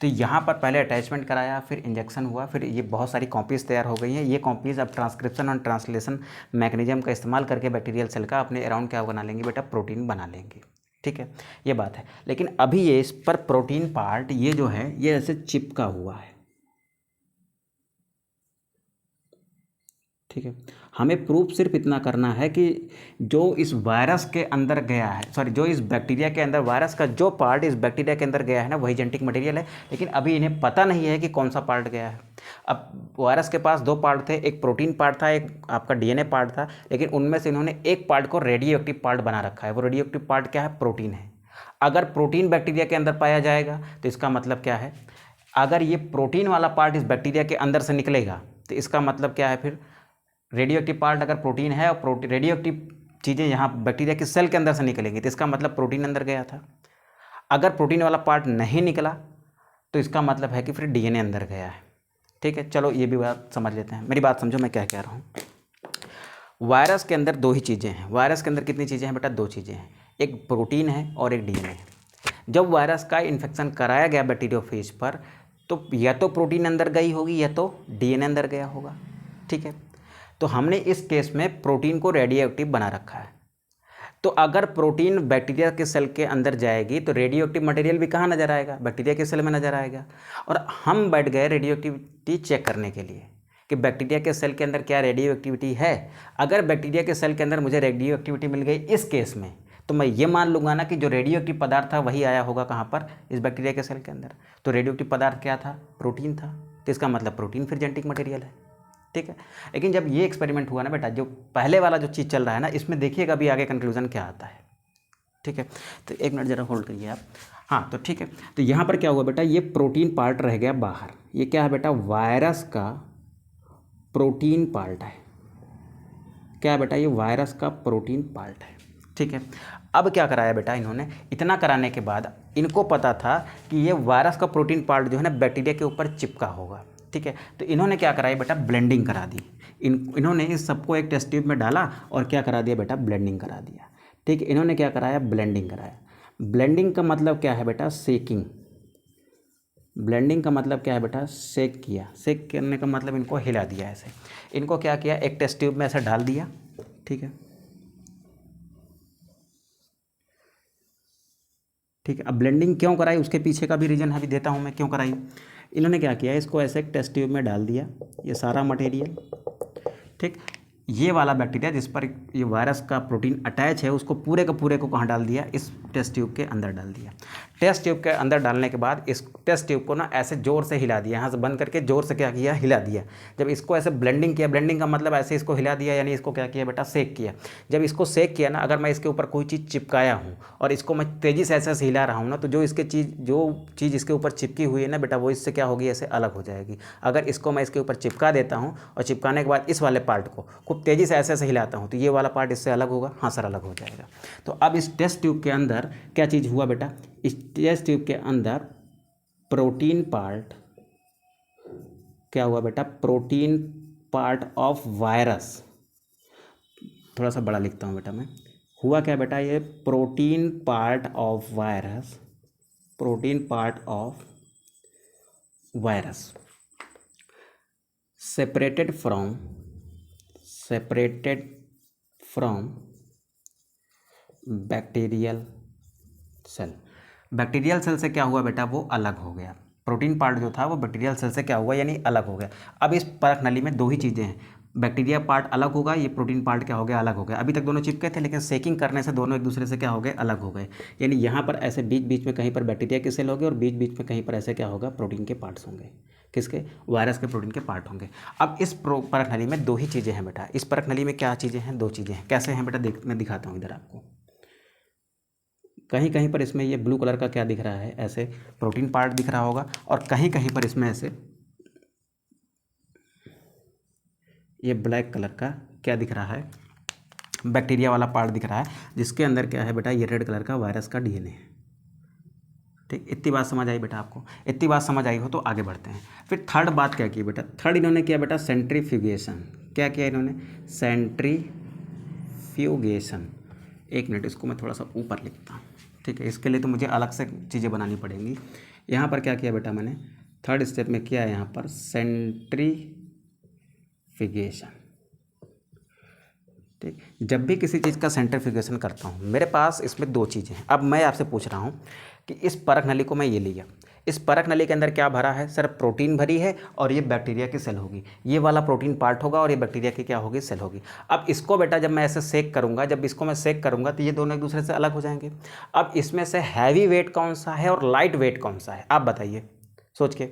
तो यहाँ पर पहले अटैचमेंट कराया, फिर इंजेक्शन हुआ, फिर ये बहुत सारी कॉपीज़ तैयार हो गई हैं। ये कॉपीज़ अब ट्रांसक्रिप्शन और ट्रांसलेशन मैकेनिज्म का इस्तेमाल करके बैक्टीरियल सेल का अपने अराउंड क्या बना लेंगी बेटा, प्रोटीन बना लेंगी, ठीक है। ये बात है, लेकिन अभी ये इस पर प्रोटीन पार्ट ये जो है ये ऐसे चिपका हुआ है, ठीक है। हमें प्रूफ सिर्फ इतना करना है कि जो इस वायरस के अंदर गया है, सॉरी, जो इस बैक्टीरिया के अंदर, वायरस का जो पार्ट इस बैक्टीरिया के अंदर गया है ना, वही जेनेटिक मटेरियल है, लेकिन अभी इन्हें पता नहीं है कि कौन सा पार्ट गया है। अब वायरस के पास दो पार्ट थे, एक प्रोटीन पार्ट था, एक आपका डीएनए पार्ट था, लेकिन उनमें से इन्होंने एक पार्ट को रेडियो एक्टिव पार्ट बना रखा है। वो रेडियो एक्टिव पार्ट क्या है, प्रोटीन है। अगर प्रोटीन बैक्टीरिया के अंदर पाया जाएगा तो इसका मतलब क्या है, अगर ये प्रोटीन वाला पार्ट इस बैक्टीरिया के अंदर से निकलेगा तो इसका मतलब क्या है, फिर रेडियो एक्टिव पार्ट अगर प्रोटीन है और रेडियो एक्टिव चीज़ें यहाँ बैक्टीरिया के सेल के अंदर से निकलेंगी तो इसका मतलब प्रोटीन अंदर गया था। अगर प्रोटीन वाला पार्ट नहीं निकला तो इसका मतलब है कि फिर डीएनए अंदर गया है, ठीक है। चलो ये भी बात समझ लेते हैं, मेरी बात समझो मैं क्या कह रहा हूँ। वायरस के अंदर दो ही चीज़ें हैं। वायरस के अंदर कितनी चीज़ें हैं बेटा, दो चीज़ें हैं, एक प्रोटीन है और एक डीएनए है। जब वायरस का इन्फेक्शन कराया गया बैक्टीरियोफेज पर तो या तो प्रोटीन अंदर गई होगी या तो डीएनए अंदर गया होगा, ठीक है। तो हमने इस केस में प्रोटीन को रेडियो एक्टिव बना रखा है। तो अगर प्रोटीन बैक्टीरिया के सेल के अंदर जाएगी तो रेडियो एक्टिव मटेरियल भी कहाँ नज़र आएगा, बैक्टीरिया के सेल में नज़र आएगा। और हम बैठ गए रेडियो एक्टिविटी चेक करने के लिए कि बैक्टीरिया के सेल के अंदर क्या रेडियो एक्टिविटी है। अगर बैक्टीरिया के सेल के अंदर मुझे रेडियो एक्टिविटी मिल गई इस केस में, तो मैं ये मान लूँगा ना कि जो रेडियो एक्टिव पदार्थ था वही आया होगा कहाँ पर, इस बैक्टीरिया के सेल के अंदर। तो रेडियो एक्टिव पदार्थ क्या था, प्रोटीन था। तो इसका मतलब प्रोटीन फिर जेनेटिक मटेरियल है, ठीक है। लेकिन जब ये एक्सपेरिमेंट हुआ ना बेटा, जो पहले वाला जो चीज़ चल रहा है ना, इसमें देखिएगा अभी आगे कंक्लूजन क्या आता है। ठीक है, तो एक मिनट ज़रा होल्ड करिए आप। हाँ तो ठीक है, तो यहाँ पर क्या हुआ बेटा, ये प्रोटीन पार्ट रह गया बाहर। ये क्या है बेटा, वायरस का प्रोटीन पार्ट है। क्या है बेटा, ये वायरस का प्रोटीन पार्ट है। ठीक है, अब क्या कराया बेटा इन्होंने, इतना कराने के बाद इनको पता था कि ये वायरस का प्रोटीन पार्ट जो है ना बैक्टीरिया के ऊपर चिपका होगा। ठीक है, तो इन्होंने क्या कराया बेटा, ब्लेंडिंग करा दी। इन्होंने इस सबको एक टेस्ट ट्यूब में डाला और क्या करा दिया बेटा, ब्लेंडिंग करा दिया। ठीक है, इन्होंने क्या कराया, ब्लेंडिंग कराया। ब्लेंडिंग का मतलब क्या है बेटा, सेकिंग। ब्लेंडिंग का मतलब क्या है बेटा, सेक किया। सेक करने का मतलब इनको हिला दिया ऐसे। इनको क्या किया, एक टेस्ट ट्यूब में ऐसे डाल दिया। ठीक है, ठीक है, अब ब्लेंडिंग क्यों कराई उसके पीछे का भी रीज़न अभी देता हूँ मैं क्यों कराई। इन्होंने क्या किया, इसको ऐसे एक टेस्ट ट्यूब में डाल दिया, ये सारा मटेरियल। ठीक, ये वाला बैक्टीरिया जिस पर ये वायरस का प्रोटीन अटैच है उसको पूरे का पूरे को कहाँ डाल दिया, इस टेस्ट ट्यूब के अंदर डाल दिया। टेस्ट ट्यूब के अंदर डालने के बाद इस टेस्ट ट्यूब को ना ऐसे ज़ोर से हिला दिया, यहाँ से बंद करके ज़ोर से क्या किया, हिला दिया। जब इसको ऐसे ब्लेंडिंग किया, ब्लेंडिंग का मतलब ऐसे इसको हिला दिया, यानी इसको क्या किया बेटा, सेक किया। जब इसको सेक किया ना, अगर मैं इसके ऊपर कोई चीज़ चिपकाया हूँ और इसको मैं तेज़ी से ऐसे हिला रहा हूँ ना, तो जो चीज़ इसके ऊपर चिपकी हुई है ना बेटा, वो इससे क्या होगी, ऐसे अलग हो जाएगी। अगर इसको मैं इसके ऊपर चिपका देता हूँ और चिपकाने के बाद इस वाले पार्ट को खूब तेज़ी से ऐसे हिलाता हूँ, तो ये वाला पार्ट इससे अलग होगा। हाँ सर, अलग हो जाएगा। तो अब इस टेस्ट ट्यूब के अंदर क्या चीज़ हुआ बेटा, इस टेस्ट ट्यूब के अंदर प्रोटीन पार्ट क्या हुआ बेटा, प्रोटीन पार्ट ऑफ वायरस। थोड़ा सा बड़ा लिखता हूँ बेटा मैं। हुआ क्या बेटा, ये protein part of virus, protein part of virus separated from bacterial cell. Bacterial cell से क्या हुआ बेटा, वो अलग हो गया। प्रोटीन पार्ट जो था वो बैक्टीरियल सेल से क्या हुआ, यानी अलग हो गया। अब इस परख नली में दो ही चीज़ें हैं, बैक्टीरिया पार्ट अलग होगा, ये प्रोटीन पार्ट क्या हो गया, अलग हो गया। अभी तक दोनों चिपके थे, लेकिन सेकिंग करने से दोनों एक दूसरे से क्या हो गए, अलग हो गए। यानी यहाँ पर ऐसे बीच बीच में कहीं पर बैक्टीरिया के सेल होंगे और बीच बीच में कहीं पर ऐसे क्या होगा, प्रोटीन के पार्ट्स होंगे। किसके, वायरस के प्रोटीन के पार्ट होंगे। अब इस परख नली में दो ही चीज़ें हैं बेटा। इस परख नली में क्या चीज़ें हैं, दो चीज़ें हैं। कैसे हैं बेटा, मैं दिखाता हूँ इधर आपको। कहीं कहीं पर इसमें ये ब्लू कलर का क्या दिख रहा है, ऐसे प्रोटीन पार्ट दिख रहा होगा, और कहीं कहीं पर इसमें ऐसे ये ब्लैक कलर का क्या दिख रहा है, बैक्टीरिया वाला पार्ट दिख रहा है, जिसके अंदर क्या है बेटा, ये रेड कलर का वायरस का डीएनए है। ठीक, इतनी बात समझ आई बेटा आपको। इतनी बात समझ आई हो तो आगे बढ़ते हैं। फिर थर्ड बात क्या की बेटा, थर्ड इन्होंने किया बेटा, सेंट्रीफ्यूगेशन। क्या किया इन्होंने, सेंट्रीफ्यूगेशन। एक मिनट, इसको मैं थोड़ा सा ऊपर लिखता हूँ। ठीक है, इसके लिए तो मुझे अलग से चीज़ें बनानी पड़ेंगी। यहाँ पर क्या किया बेटा मैंने, थर्ड स्टेप में किया है यहाँ पर सेंट्रीफ्यूगेशन। ठीक, जब भी किसी चीज़ का सेंट्रीफ्यूगेशन करता हूँ, मेरे पास इसमें दो चीज़ें हैं। अब मैं आपसे पूछ रहा हूँ कि इस परख नली को मैं ये लिया, इस परख नली के अंदर क्या भरा है, सर प्रोटीन भरी है, और ये बैक्टीरिया की सेल होगी। ये वाला प्रोटीन पार्ट होगा और ये बैक्टीरिया की क्या होगी, सेल होगी। अब इसको बेटा जब मैं ऐसे सेक करूँगा, जब इसको मैं सेक करूँगा तो ये दोनों एक दूसरे से अलग हो जाएंगे। अब इसमें से हैवी वेट कौन सा है और लाइट वेट कौन सा है, आप बताइए सोच के।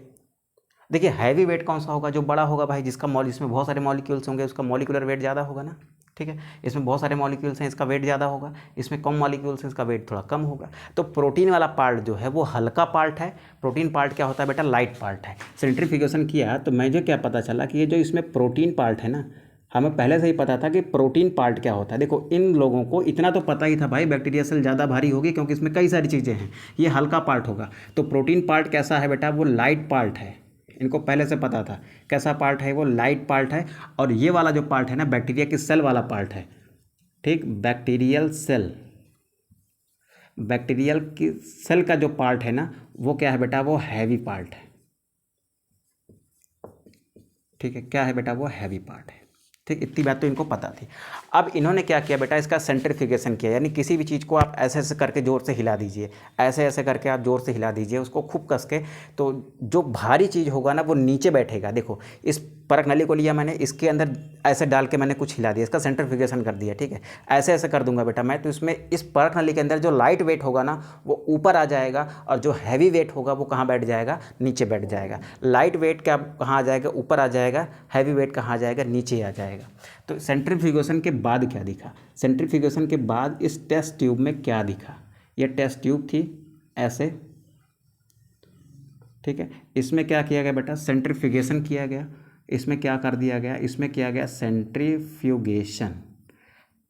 देखिए, हैवी वेट कौन सा होगा, जो बड़ा होगा भाई, इसमें बहुत सारे मॉलिक्यूल्स होंगे, उसका मॉलिक्यूलर वेट ज़्यादा होगा ना। ठीक है, इसमें बहुत सारे मॉलिक्यूल्स हैं, इसका वेट ज़्यादा होगा। इसमें कम मॉलिक्यूल्स हैं, इसका वेट थोड़ा कम होगा। तो प्रोटीन वाला पार्ट जो है वो हल्का पार्ट है, प्रोटीन पार्ट क्या होता है बेटा, लाइट पार्ट है। सेंट्रीफ्यूगेशन किया तो मुझे क्या पता चला कि ये जो इसमें प्रोटीन पार्ट है ना, हमें पहले से ही पता था कि प्रोटीन पार्ट क्या होता है। देखो, इन लोगों को इतना तो पता ही था भाई, बैक्टीरिया सेल ज़्यादा भारी होगी क्योंकि इसमें कई सारी चीज़ें हैं, ये हल्का पार्ट होगा। तो प्रोटीन पार्ट कैसा है बेटा, वो लाइट पार्ट है। इनको पहले से पता था कैसा पार्ट है, वो लाइट पार्ट है। और ये वाला जो पार्ट है ना, बैक्टीरिया की सेल वाला पार्ट है। ठीक, बैक्टीरियल की सेल का जो पार्ट है ना, वो क्या है बेटा, वो हैवी पार्ट है। ठीक है, क्या है बेटा, वो हैवी पार्ट है। ठीक, इतनी बात तो इनको पता थी। अब इन्होंने क्या किया बेटा, इसका सेंट्रीफ्यूगेशन किया, यानी किसी भी चीज़ को आप ऐसे ऐसे करके ज़ोर से हिला दीजिए, ऐसे ऐसे करके आप ज़ोर से हिला दीजिए उसको खूब कस के, तो जो भारी चीज़ होगा ना वो नीचे बैठेगा। देखो, इस परख नली को लिया मैंने, इसके अंदर ऐसे डाल के मैंने कुछ हिला दिया, इसका सेंट्रीफ्यूगेशन कर दिया, ठीक है, ऐसे ऐसे कर दूंगा बेटा मैं, तो इसमें इस परख नली के अंदर जो लाइट वेट होगा ना वो ऊपर आ जाएगा, और जो हैवी वेट होगा वो कहाँ बैठ जाएगा, नीचे बैठ जाएगा। लाइट वेट क्या कहाँ आ जाएगा, ऊपर आ जाएगा, हैवी वेट कहाँ आ जाएगा, नीचे आ जाएगा। तो सेंट्रीफ्यूगेशन के बाद क्या दिखा, सेंट्रीफ्यूगेशन के बाद इस टेस्ट ट्यूब में क्या दिखा, ये टेस्ट ट्यूब थी ऐसे, ठीक है, इसमें क्या किया गया बेटा, सेंट्रीफ्यूगेशन किया गया, इसमें क्या कर दिया गया, इसमें किया गया सेंट्रीफ्यूगेशन।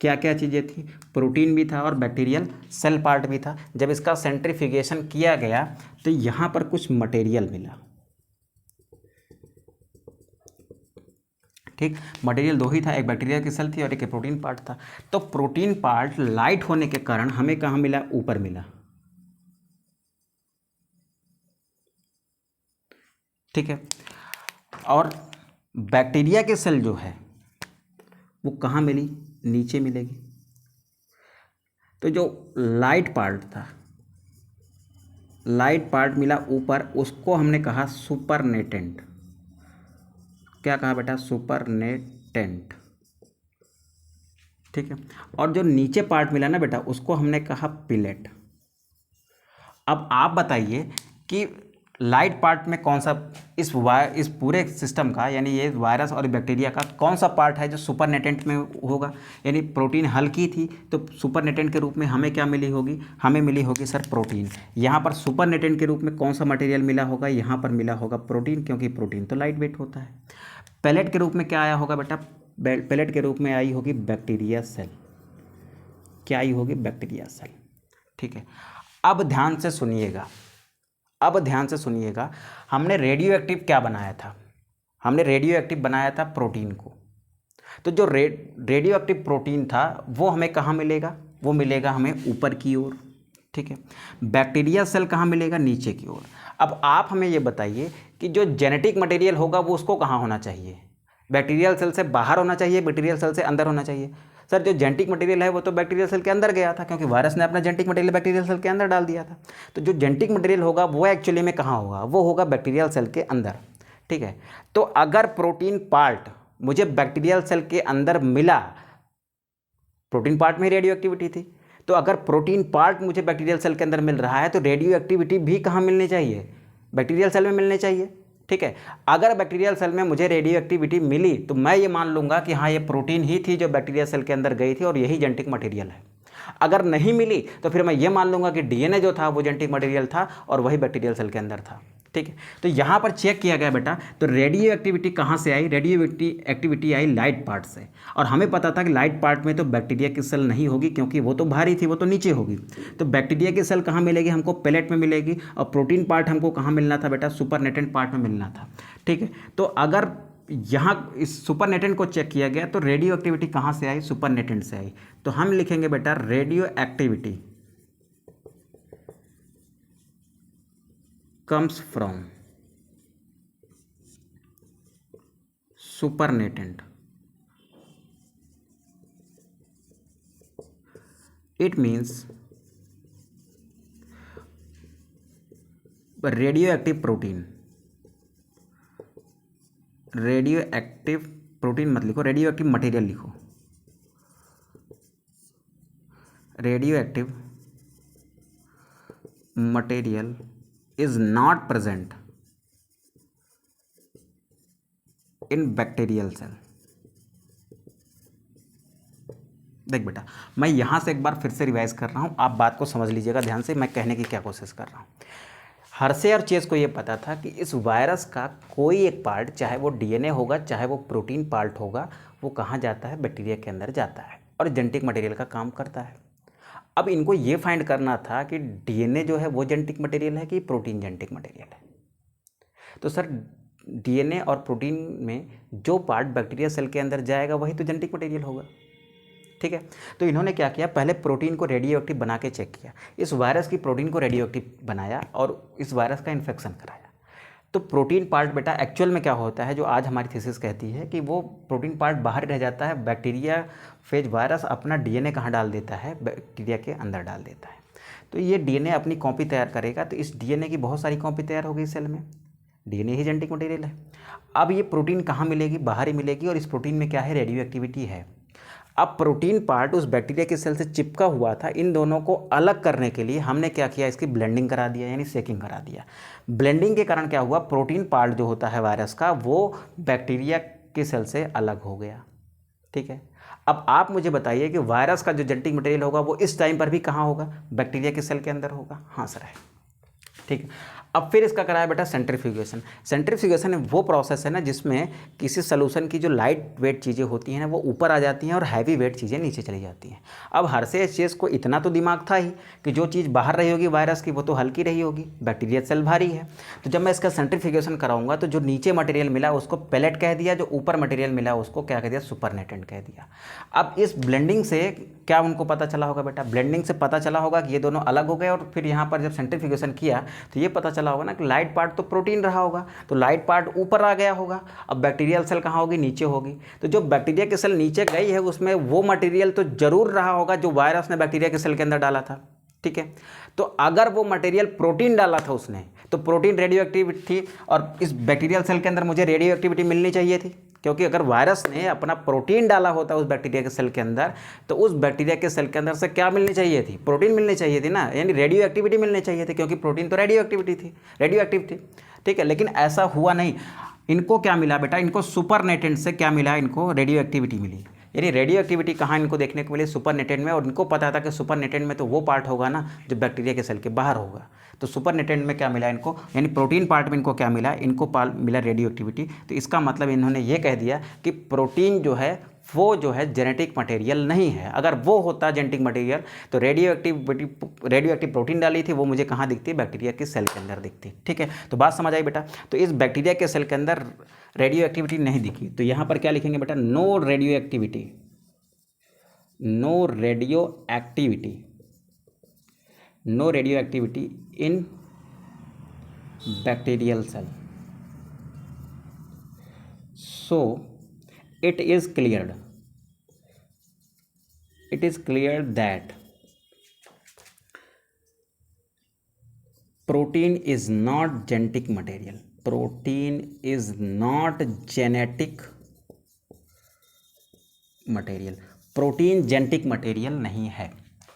क्या क्या चीज़ें थी, प्रोटीन भी था और बैक्टीरियल सेल पार्ट भी था। जब इसका सेंट्रीफ्यूगेशन किया गया तो यहाँ पर कुछ मटेरियल मिला, ठीक, मटेरियल दो ही था, एक बैक्टीरिया की सेल थी और एक प्रोटीन पार्ट था। तो प्रोटीन पार्ट लाइट होने के कारण हमें कहाँ मिला, ऊपर मिला, ठीक है, और बैक्टीरिया की सेल जो है वो कहाँ मिली, नीचे मिलेगी। तो जो लाइट पार्ट था, लाइट पार्ट मिला ऊपर, उसको हमने कहा सुपरनेटेंट। क्या कहा बेटा, सुपरनेटेंट, ठीक है, और जो नीचे पार्ट मिला ना बेटा उसको हमने कहा पिलेट। अब आप बताइए कि लाइट पार्ट में कौन सा इस पूरे सिस्टम का, यानी ये वायरस और बैक्टीरिया का कौन सा पार्ट है जो सुपरनेटेंट में होगा। यानी प्रोटीन हल्की थी तो सुपरनेटेंट के रूप में हमें क्या मिली होगी, हमें मिली होगी सर प्रोटीन। यहाँ पर सुपरनेटेंट के रूप में कौन सा मटेरियल मिला होगा, यहाँ पर मिला होगा प्रोटीन, क्योंकि प्रोटीन तो लाइट वेट होता है। पैलेट के रूप में क्या आया होगा बेटा, पैलेट के रूप में आई होगी बैक्टीरिया सेल। क्या आई होगी, बैक्टीरिया सेल, ठीक है। अब ध्यान से सुनिएगा, अब ध्यान से सुनिएगा, हमने रेडियो एक्टिव क्या बनाया था, हमने रेडियो एक्टिव बनाया था प्रोटीन को। तो जो रेडियो एक्टिव प्रोटीन था वो हमें कहाँ मिलेगा, वो मिलेगा हमें ऊपर की ओर, ठीक है। बैक्टीरिया सेल कहाँ मिलेगा, नीचे की ओर। अब आप हमें ये बताइए कि जो जेनेटिक मटेरियल होगा वो उसको कहाँ होना चाहिए, बैक्टीरियल सेल से बाहर होना चाहिए, बैक्टीरियल सेल से अंदर होना चाहिए। सर जो जेनेटिक मटेरियल है वो तो बैक्टीरियल सेल के अंदर गया था, क्योंकि वायरस ने अपना जेनेटिक मटेरियल बैक्टीरियल सेल के अंदर डाल दिया था। तो जो जेनेटिक मटेरियल होगा वो एक्चुअली में कहाँ होगा, वो होगा बैक्टीरियल सेल के अंदर, ठीक है। तो अगर प्रोटीन पार्ट मुझे बैक्टीरियल सेल के अंदर मिला, प्रोटीन पार्ट में रेडियो एक्टिविटी थी, तो अगर प्रोटीन पार्ट मुझे बैक्टीरियल सेल के अंदर मिल रहा है तो रेडियो एक्टिविटी भी कहाँ मिलनी चाहिए, बैक्टीरियल सेल में मिलनी चाहिए, ठीक है। अगर बैक्टीरियल सेल में मुझे रेडियो एक्टिविटी मिली तो मैं ये मान लूँगा कि हाँ ये प्रोटीन ही थी जो बैक्टीरियल सेल के अंदर गई थी और यही जेनेटिक मटेरियल है। अगर नहीं मिली तो फिर मैं ये मान लूँगा कि डीएनए जो था वो जेनेटिक मटेरियल था और वही बैक्टीरियल सेल के अंदर था, ठीक है। तो यहाँ पर चेक किया गया बेटा, तो रेडियो एक्टिविटी कहाँ से आई, रेडियो एक्टिविटी आई लाइट पार्ट से। और हमें पता था कि लाइट पार्ट में तो बैक्टीरिया की सेल नहीं होगी, क्योंकि वो तो भारी थी, वो तो नीचे होगी। तो बैक्टीरिया की सेल कहाँ मिलेगी, हमको पेलेट में मिलेगी, और प्रोटीन पार्ट हमको कहाँ मिलना था बेटा, सुपरनेटेंट पार्ट में मिलना था, ठीक है। तो अगर यहाँ इस सुपरनेटेंट को चेक किया गया तो रेडियो एक्टिविटी कहाँ से आई, सुपरनेटेंट से आई। तो हम लिखेंगे बेटा radio activity comes from supernatant. It means radioactive protein, radioactive protein मत लिखो, radioactive material लिखो, radioactive material is not present in bacterial cell। देख बेटा मैं यहाँ से एक बार फिर से रिवाइज कर रहा हूँ, आप बात को समझ लीजिएगा ध्यान से, मैं कहने की क्या कोशिश कर रहा हूँ। हर्शे और चेस को ये पता था कि इस वायरस का कोई एक पार्ट, चाहे वो डीएनए होगा चाहे वो प्रोटीन पार्ट होगा, वो कहाँ जाता है, बैक्टीरिया के अंदर जाता है और जेनेटिक मटेरियल का काम करता है। अब इनको ये फाइंड करना था कि डीएनए जो है वो जेनेटिक मटेरियल है कि प्रोटीन जेनेटिक मटेरियल है। तो सर डीएनए और प्रोटीन में जो पार्ट बैक्टीरिया सेल के अंदर जाएगा वही तो जेनेटिक मटेरियल होगा, ठीक है। तो इन्होंने क्या किया, पहले प्रोटीन को रेडियो एक्टिव बना के चेक किया, इस वायरस की प्रोटीन को रेडियो एक्टिव बनाया और इस वायरस का इन्फेक्शन कराया। तो प्रोटीन पार्ट बेटा एक्चुअल में क्या होता है, जो आज हमारी थीसिस कहती है कि वो प्रोटीन पार्ट बाहर रह जाता है, बैक्टीरिया फेज वायरस अपना डीएनए कहाँ डाल देता है, बैक्टीरिया के अंदर डाल देता है। तो ये डीएनए अपनी कॉपी तैयार करेगा, तो इस डीएनए की बहुत सारी कॉपी तैयार होगी सेल में, डीएनए ही जेनेटिक मटेरियल है। अब ये प्रोटीन कहाँ मिलेगी, बाहर ही मिलेगी, और इस प्रोटीन में क्या है, रेडियो एक्टिविटी है। अब प्रोटीन पार्ट उस बैक्टीरिया के सेल से चिपका हुआ था, इन दोनों को अलग करने के लिए हमने क्या किया, इसकी ब्लेंडिंग करा दिया, यानी सेकिंग करा दिया। ब्लेंडिंग के कारण क्या हुआ, प्रोटीन पार्ट जो होता है वायरस का वो बैक्टीरिया के सेल से अलग हो गया। ठीक है, अब आप मुझे बताइए कि वायरस का जो जेनेटिक मटेरियल होगा वो इस टाइम पर भी कहाँ होगा, बैक्टीरिया के सेल के अंदर होगा। हाँ सर है, ठीक है। अब फिर इसका कराया बेटा सेंट्रीफ्यूगेशन। सेंट्रीफ्यूगेशन वो प्रोसेस है ना जिसमें किसी सोल्यूशन की जो लाइट वेट चीज़ें होती हैं ना वो ऊपर आ जाती हैं और हैवी वेट चीज़ें नीचे चली जाती हैं। अब हर्शेस को इतना तो दिमाग था ही कि जो चीज़ बाहर रही होगी वायरस की वो तो हल्की रही होगी, बैक्टीरिया सेल भारी है। तो जब मैं इसका सेंट्रीफ्यूगेशन कराऊंगा तो जो नीचे मटेरियल मिला उसको पेलेट कह दिया, जो ऊपर मटेरियल मिला उसको क्या कह दिया, सुपरनेटेंट कह दिया। अब इस ब्लेंडिंग से क्या उनको पता चला होगा बेटा, ब्लेंडिंग से पता चला होगा कि ये दोनों अलग हो गए, और फिर यहाँ पर जब सेंट्रीफ्यूगेशन किया तो ये पता चला होगा ना कि लाइट पार्ट तो प्रोटीन रहा होगा, तो लाइट पार्ट ऊपर आ गया होगा। अब बैक्टीरियल सेल कहाँ होगी, नीचे होगी। तो जो बैक्टीरिया की सेल नीचे गई है उसमें वो मटेरियल तो जरूर रहा होगा जो वायरस ने बैक्टीरिया के सेल के अंदर डाला था। ठीक है, तो अगर वो मटेरियल प्रोटीन डाला था उसने तो प्रोटीन रेडियो एक्टिव थी, और इस बैक्टीरियल सेल के अंदर मुझे रेडियो एक्टिविटी मिलनी चाहिए थी, क्योंकि अगर वायरस ने अपना प्रोटीन डाला होता उस बैक्टीरिया के सेल के अंदर तो उस बैक्टीरिया के सेल के अंदर से क्या मिलनी चाहिए थी, प्रोटीन मिलनी चाहिए थी ना, यानी रेडियो एक्टिविटी मिलनी चाहिए थी, क्योंकि प्रोटीन तो रेडियो एक्टिविटी थी, रेडियो एक्टिव थी। ठीक है, लेकिन ऐसा हुआ नहीं। इनको क्या मिला बेटा, इनको सुपरनेटेंट से क्या मिला, इनको रेडियो एक्टिविटी मिली। यानी रेडियो एक्टिविटी कहाँ इनको देखने को मिली, सुपरनेटेंट में, और इनको पता था कि सुपरनेटेंट में तो वो पार्ट होगा ना जो बैक्टीरिया के सेल के बाहर होगा। तो सुपरनेटेंट में क्या मिला इनको, यानी प्रोटीन पार्ट में इनको क्या मिला, इनको मिला रेडियो एक्टिविटी। तो इसका मतलब इन्होंने ये कह दिया कि प्रोटीन जो है वो जो है जेनेटिक मटेरियल नहीं है। अगर वो होता जेनेटिक मटेरियल तो रेडियो एक्टिव प्रोटीन डाली थी वो मुझे कहाँ दिखती, बैक्टीरिया के सेल के अंदर दिखती। ठीक है, तो बात समझ आई बेटा। तो इस बैक्टीरिया के सेल के अंदर रेडियो एक्टिविटी नहीं दिखी, तो यहाँ पर क्या लिखेंगे बेटा, no radioactivity, no radioactivity, no radioactivity in bacterial cell. So it is cleared that protein is not genetic material, protein is not genetic material, protein genetic material नहीं है।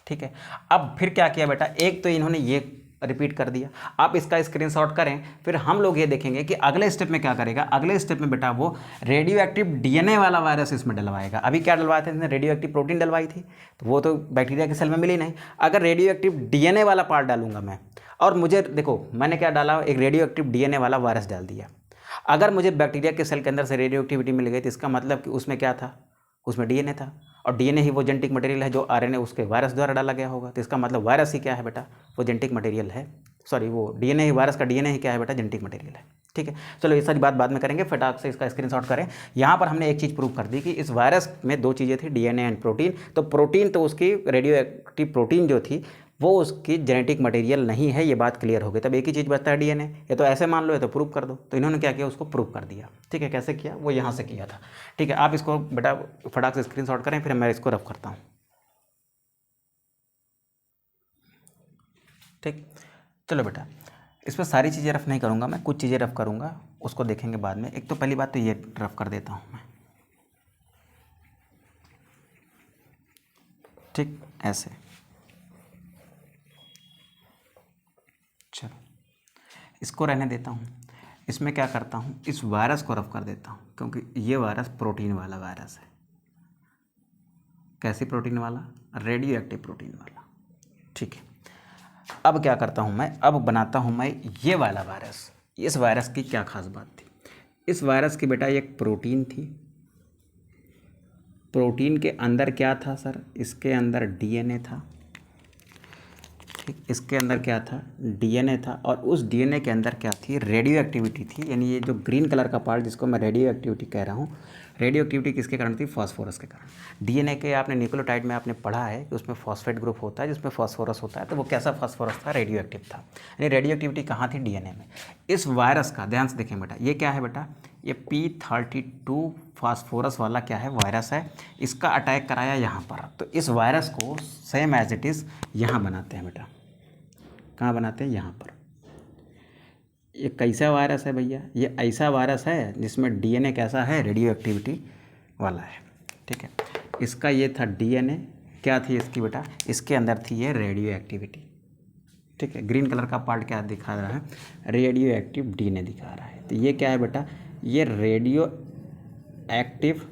ठीक है, अब फिर क्या किया बेटा, एक तो इन्होंने ये रिपीट कर दिया, आप इसका स्क्रीनशॉट करें, फिर हम लोग ये देखेंगे कि अगले स्टेप में क्या करेगा। अगले स्टेप में बेटा वो रेडियो एक्टिव डीएनए वाला वायरस इसमें डलवाएगा। अभी क्या डलवाए थे, इसने रेडियो एक्टिव प्रोटीन डलवाई थी, तो वो तो बैक्टीरिया के सेल में मिली नहीं। अगर रेडियो एक्टिव डीएनए वाला पार्ट डालूंगा मैं, और मुझे देखो मैंने क्या डाला, एक रेडियो एक्टिव डीएनए वाला वायरस डाल दिया। अगर मुझे बैक्टीरिया के सेल के अंदर से रेडियो एक्टिविटी मिल गई तो इसका मतलब कि उसमें क्या था, उसमें डीएनए था, और डीएनए ही वो जेनेटिक मटेरियल है जो आरएनए उसके वायरस द्वारा डाला गया होगा। तो इसका मतलब वायरस ही क्या है बेटा, वो जेनेटिक मटेरियल है, सॉरी वो डीएनए ही, वायरस का डीएनए ही क्या है बेटा, जेनेटिक मटेरियल है। ठीक है, चलो ये सारी बात बाद में करेंगे, फटाक से इसका स्क्रीनशॉट करें। यहाँ पर हमने एक चीज़ प्रूव कर दी कि इस वायरस में दो चीज़ें थी, डीएनए एंड प्रोटीन। तो प्रोटीन तो उसकी रेडियो एक्टिव प्रोटीन जो थी वो उसकी जेनेटिक मटेरियल नहीं है, ये बात क्लियर हो गई। तब एक ही चीज़ बचता है डीएनए, ये तो ऐसे मान लो या तो प्रूव कर दो। तो इन्होंने क्या किया, उसको प्रूव कर दिया। ठीक है, कैसे किया, वो यहाँ से किया था। ठीक है, आप इसको बेटा फटाक से स्क्रीनशॉट करें, फिर मैं इसको रफ करता हूँ। ठीक, चलो बेटा इस पर सारी चीज़ें रफ नहीं करूँगा मैं, कुछ चीज़ें रफ करूँगा, उसको देखेंगे बाद में। एक तो पहली बात तो ये रफ कर देता हूँ मैं। ठीक, ऐसे, चलो इसको रहने देता हूँ। इसमें क्या करता हूँ, इस वायरस को रफ कर देता हूँ, क्योंकि ये वायरस प्रोटीन वाला वायरस है। कैसी प्रोटीन वाला, रेडियो एक्टिव प्रोटीन वाला। ठीक है, अब क्या करता हूँ मैं, अब बनाता हूँ मैं ये वाला वायरस। इस वायरस की क्या खास बात थी, इस वायरस की बेटा एक प्रोटीन थी। प्रोटीन के अंदर क्या था सर, इसके अंदर डीएनए था। ठीक, इसके अंदर क्या था, डीएनए था, और उस डीएनए के अंदर क्या थी, रेडियो एक्टिविटी थी। यानी ये जो ग्रीन कलर का पार्ट जिसको मैं रेडियो एक्टिविटी कह रहा हूँ, रेडियो एक्टिविटी किसके कारण थी, फास्फोरस के कारण। डीएनए के आपने न्यूक्लियोटाइड में आपने पढ़ा है कि उसमें फॉस्फेट ग्रुप होता है जिसमें फास्फोरस होता है। तो वो कैसा फास्फोरस था, रेडियो एक्टिव था। यानी रेडियो एक्टिविटी कहाँ थी, डीएनए में। इस वायरस का ध्यान से देखें बेटा, ये क्या है बेटा, ये P32 फास्फोरस वाला क्या है, वायरस है। इसका अटैक कराया यहाँ पर, तो इस वायरस को सेम एज इट इज़ यहाँ बनाते हैं बेटा। कहाँ बनाते हैं, यहाँ पर। ये कैसा वायरस है भैया? ये ऐसा वायरस है जिसमें डीएनए कैसा है, रेडियो एक्टिविटी वाला है। ठीक है, इसका ये था डीएनए, क्या थी इसकी बेटा, इसके अंदर थी ये रेडियो एक्टिविटी। ठीक है, ग्रीन कलर का पार्ट क्या दिखा रहा है, रेडियो एक्टिव डीएनए दिखा रहा है। तो ये क्या है बेटा, ये रेडियो एक्टिव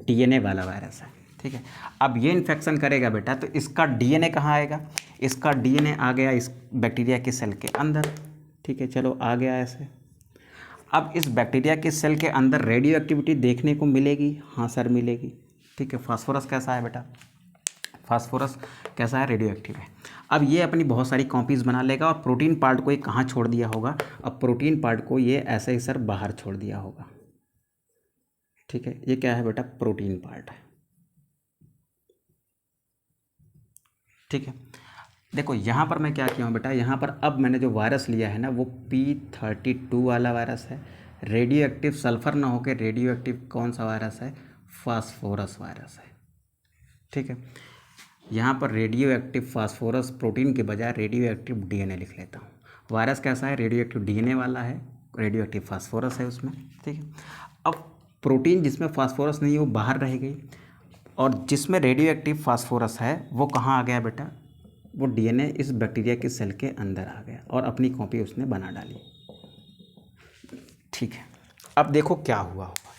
डीएनए वाला वायरस है। ठीक है, अब ये इन्फेक्शन करेगा बेटा तो इसका डीएनए कहाँ आएगा, इसका डीएनए आ गया इस बैक्टीरिया के सेल के अंदर। ठीक है, चलो आ गया ऐसे। अब इस बैक्टीरिया के सेल के अंदर रेडियो एक्टिविटी देखने को मिलेगी, हाँ सर मिलेगी। ठीक है, फास्फोरस कैसा है बेटा, फास्फोरस कैसा है, रेडियो एक्टिव है। अब ये अपनी बहुत सारी कॉपीज़ बना लेगा और प्रोटीन पार्ट को ये कहाँ छोड़ दिया होगा, अब प्रोटीन पार्ट को ये ऐसे ही सर बाहर छोड़ दिया होगा। ठीक है, ये क्या है बेटा, प्रोटीन पार्ट है। ठीक है, देखो यहाँ पर मैं क्या किया हूँ बेटा, यहाँ पर अब मैंने जो वायरस लिया है ना वो P32 वाला वायरस है। रेडियो एक्टिव सल्फर ना होकर रेडियो एक्टिव कौन सा वायरस है, फास्फोरस वायरस है। ठीक है, यहाँ पर रेडियो एक्टिव फास्फोरस प्रोटीन के बजाय रेडियो एक्टिव डीएनए लिख लेता हूँ। वायरस कैसा है, रेडियो एक्टिव डीएनए वाला है, रेडियो एक्टिव फास्फोरस है उसमें। ठीक है, अब प्रोटीन जिसमें फास्फोरस नहीं है वो बाहर रह गई और जिसमें रेडियो एक्टिव फास्फोरस है वो कहाँ आ गया बेटा, वो डीएनए इस बैक्टीरिया के सेल के अंदर आ गया और अपनी कॉपी उसने बना डाली। ठीक है, अब देखो क्या हुआ होगा,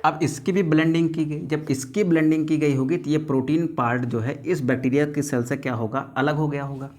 अब इसकी भी ब्लेंडिंग की गई। जब इसकी ब्लेंडिंग की गई होगी तो ये प्रोटीन पार्ट जो है इस बैक्टीरिया के सेल से क्या होगा, अलग हो गया होगा।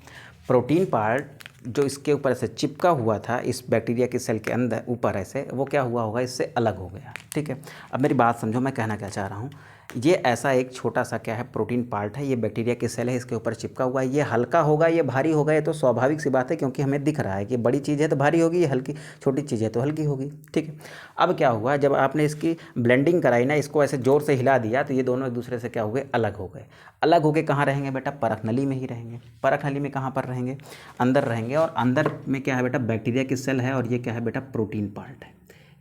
प्रोटीन पार्ट जो इसके ऊपर से चिपका हुआ था इस बैक्टीरिया के सेल के अंदर ऊपर ऐसे, वो क्या हुआ होगा, इससे अलग हो गया। ठीक है, अब मेरी बात समझो मैं कहना क्या चाह रहा हूँ। ये ऐसा एक छोटा सा क्या है, प्रोटीन पार्ट है, ये बैक्टीरिया के सेल है, इसके ऊपर चिपका हुआ है। ये हल्का होगा, ये भारी होगा, ये तो स्वाभाविक सी बात है क्योंकि हमें दिख रहा है कि बड़ी चीज़ है तो भारी होगी, ये हल्की छोटी चीज़ है तो हल्की होगी। ठीक है, अब क्या हुआ, जब आपने इसकी ब्लेंडिंग कराई ना, इसको ऐसे ज़ोर से हिला दिया तो ये दोनों एक दूसरे से क्या हो गए, अलग हो गए। अलग होके कहाँ रहेंगे बेटा, परख नली में ही रहेंगे। परख नली में कहाँ पर रहेंगे, अंदर रहेंगे। और अंदर में क्या है बेटा, बैक्टीरिया की सेल है और ये क्या है बेटा, प्रोटीन पार्ट है।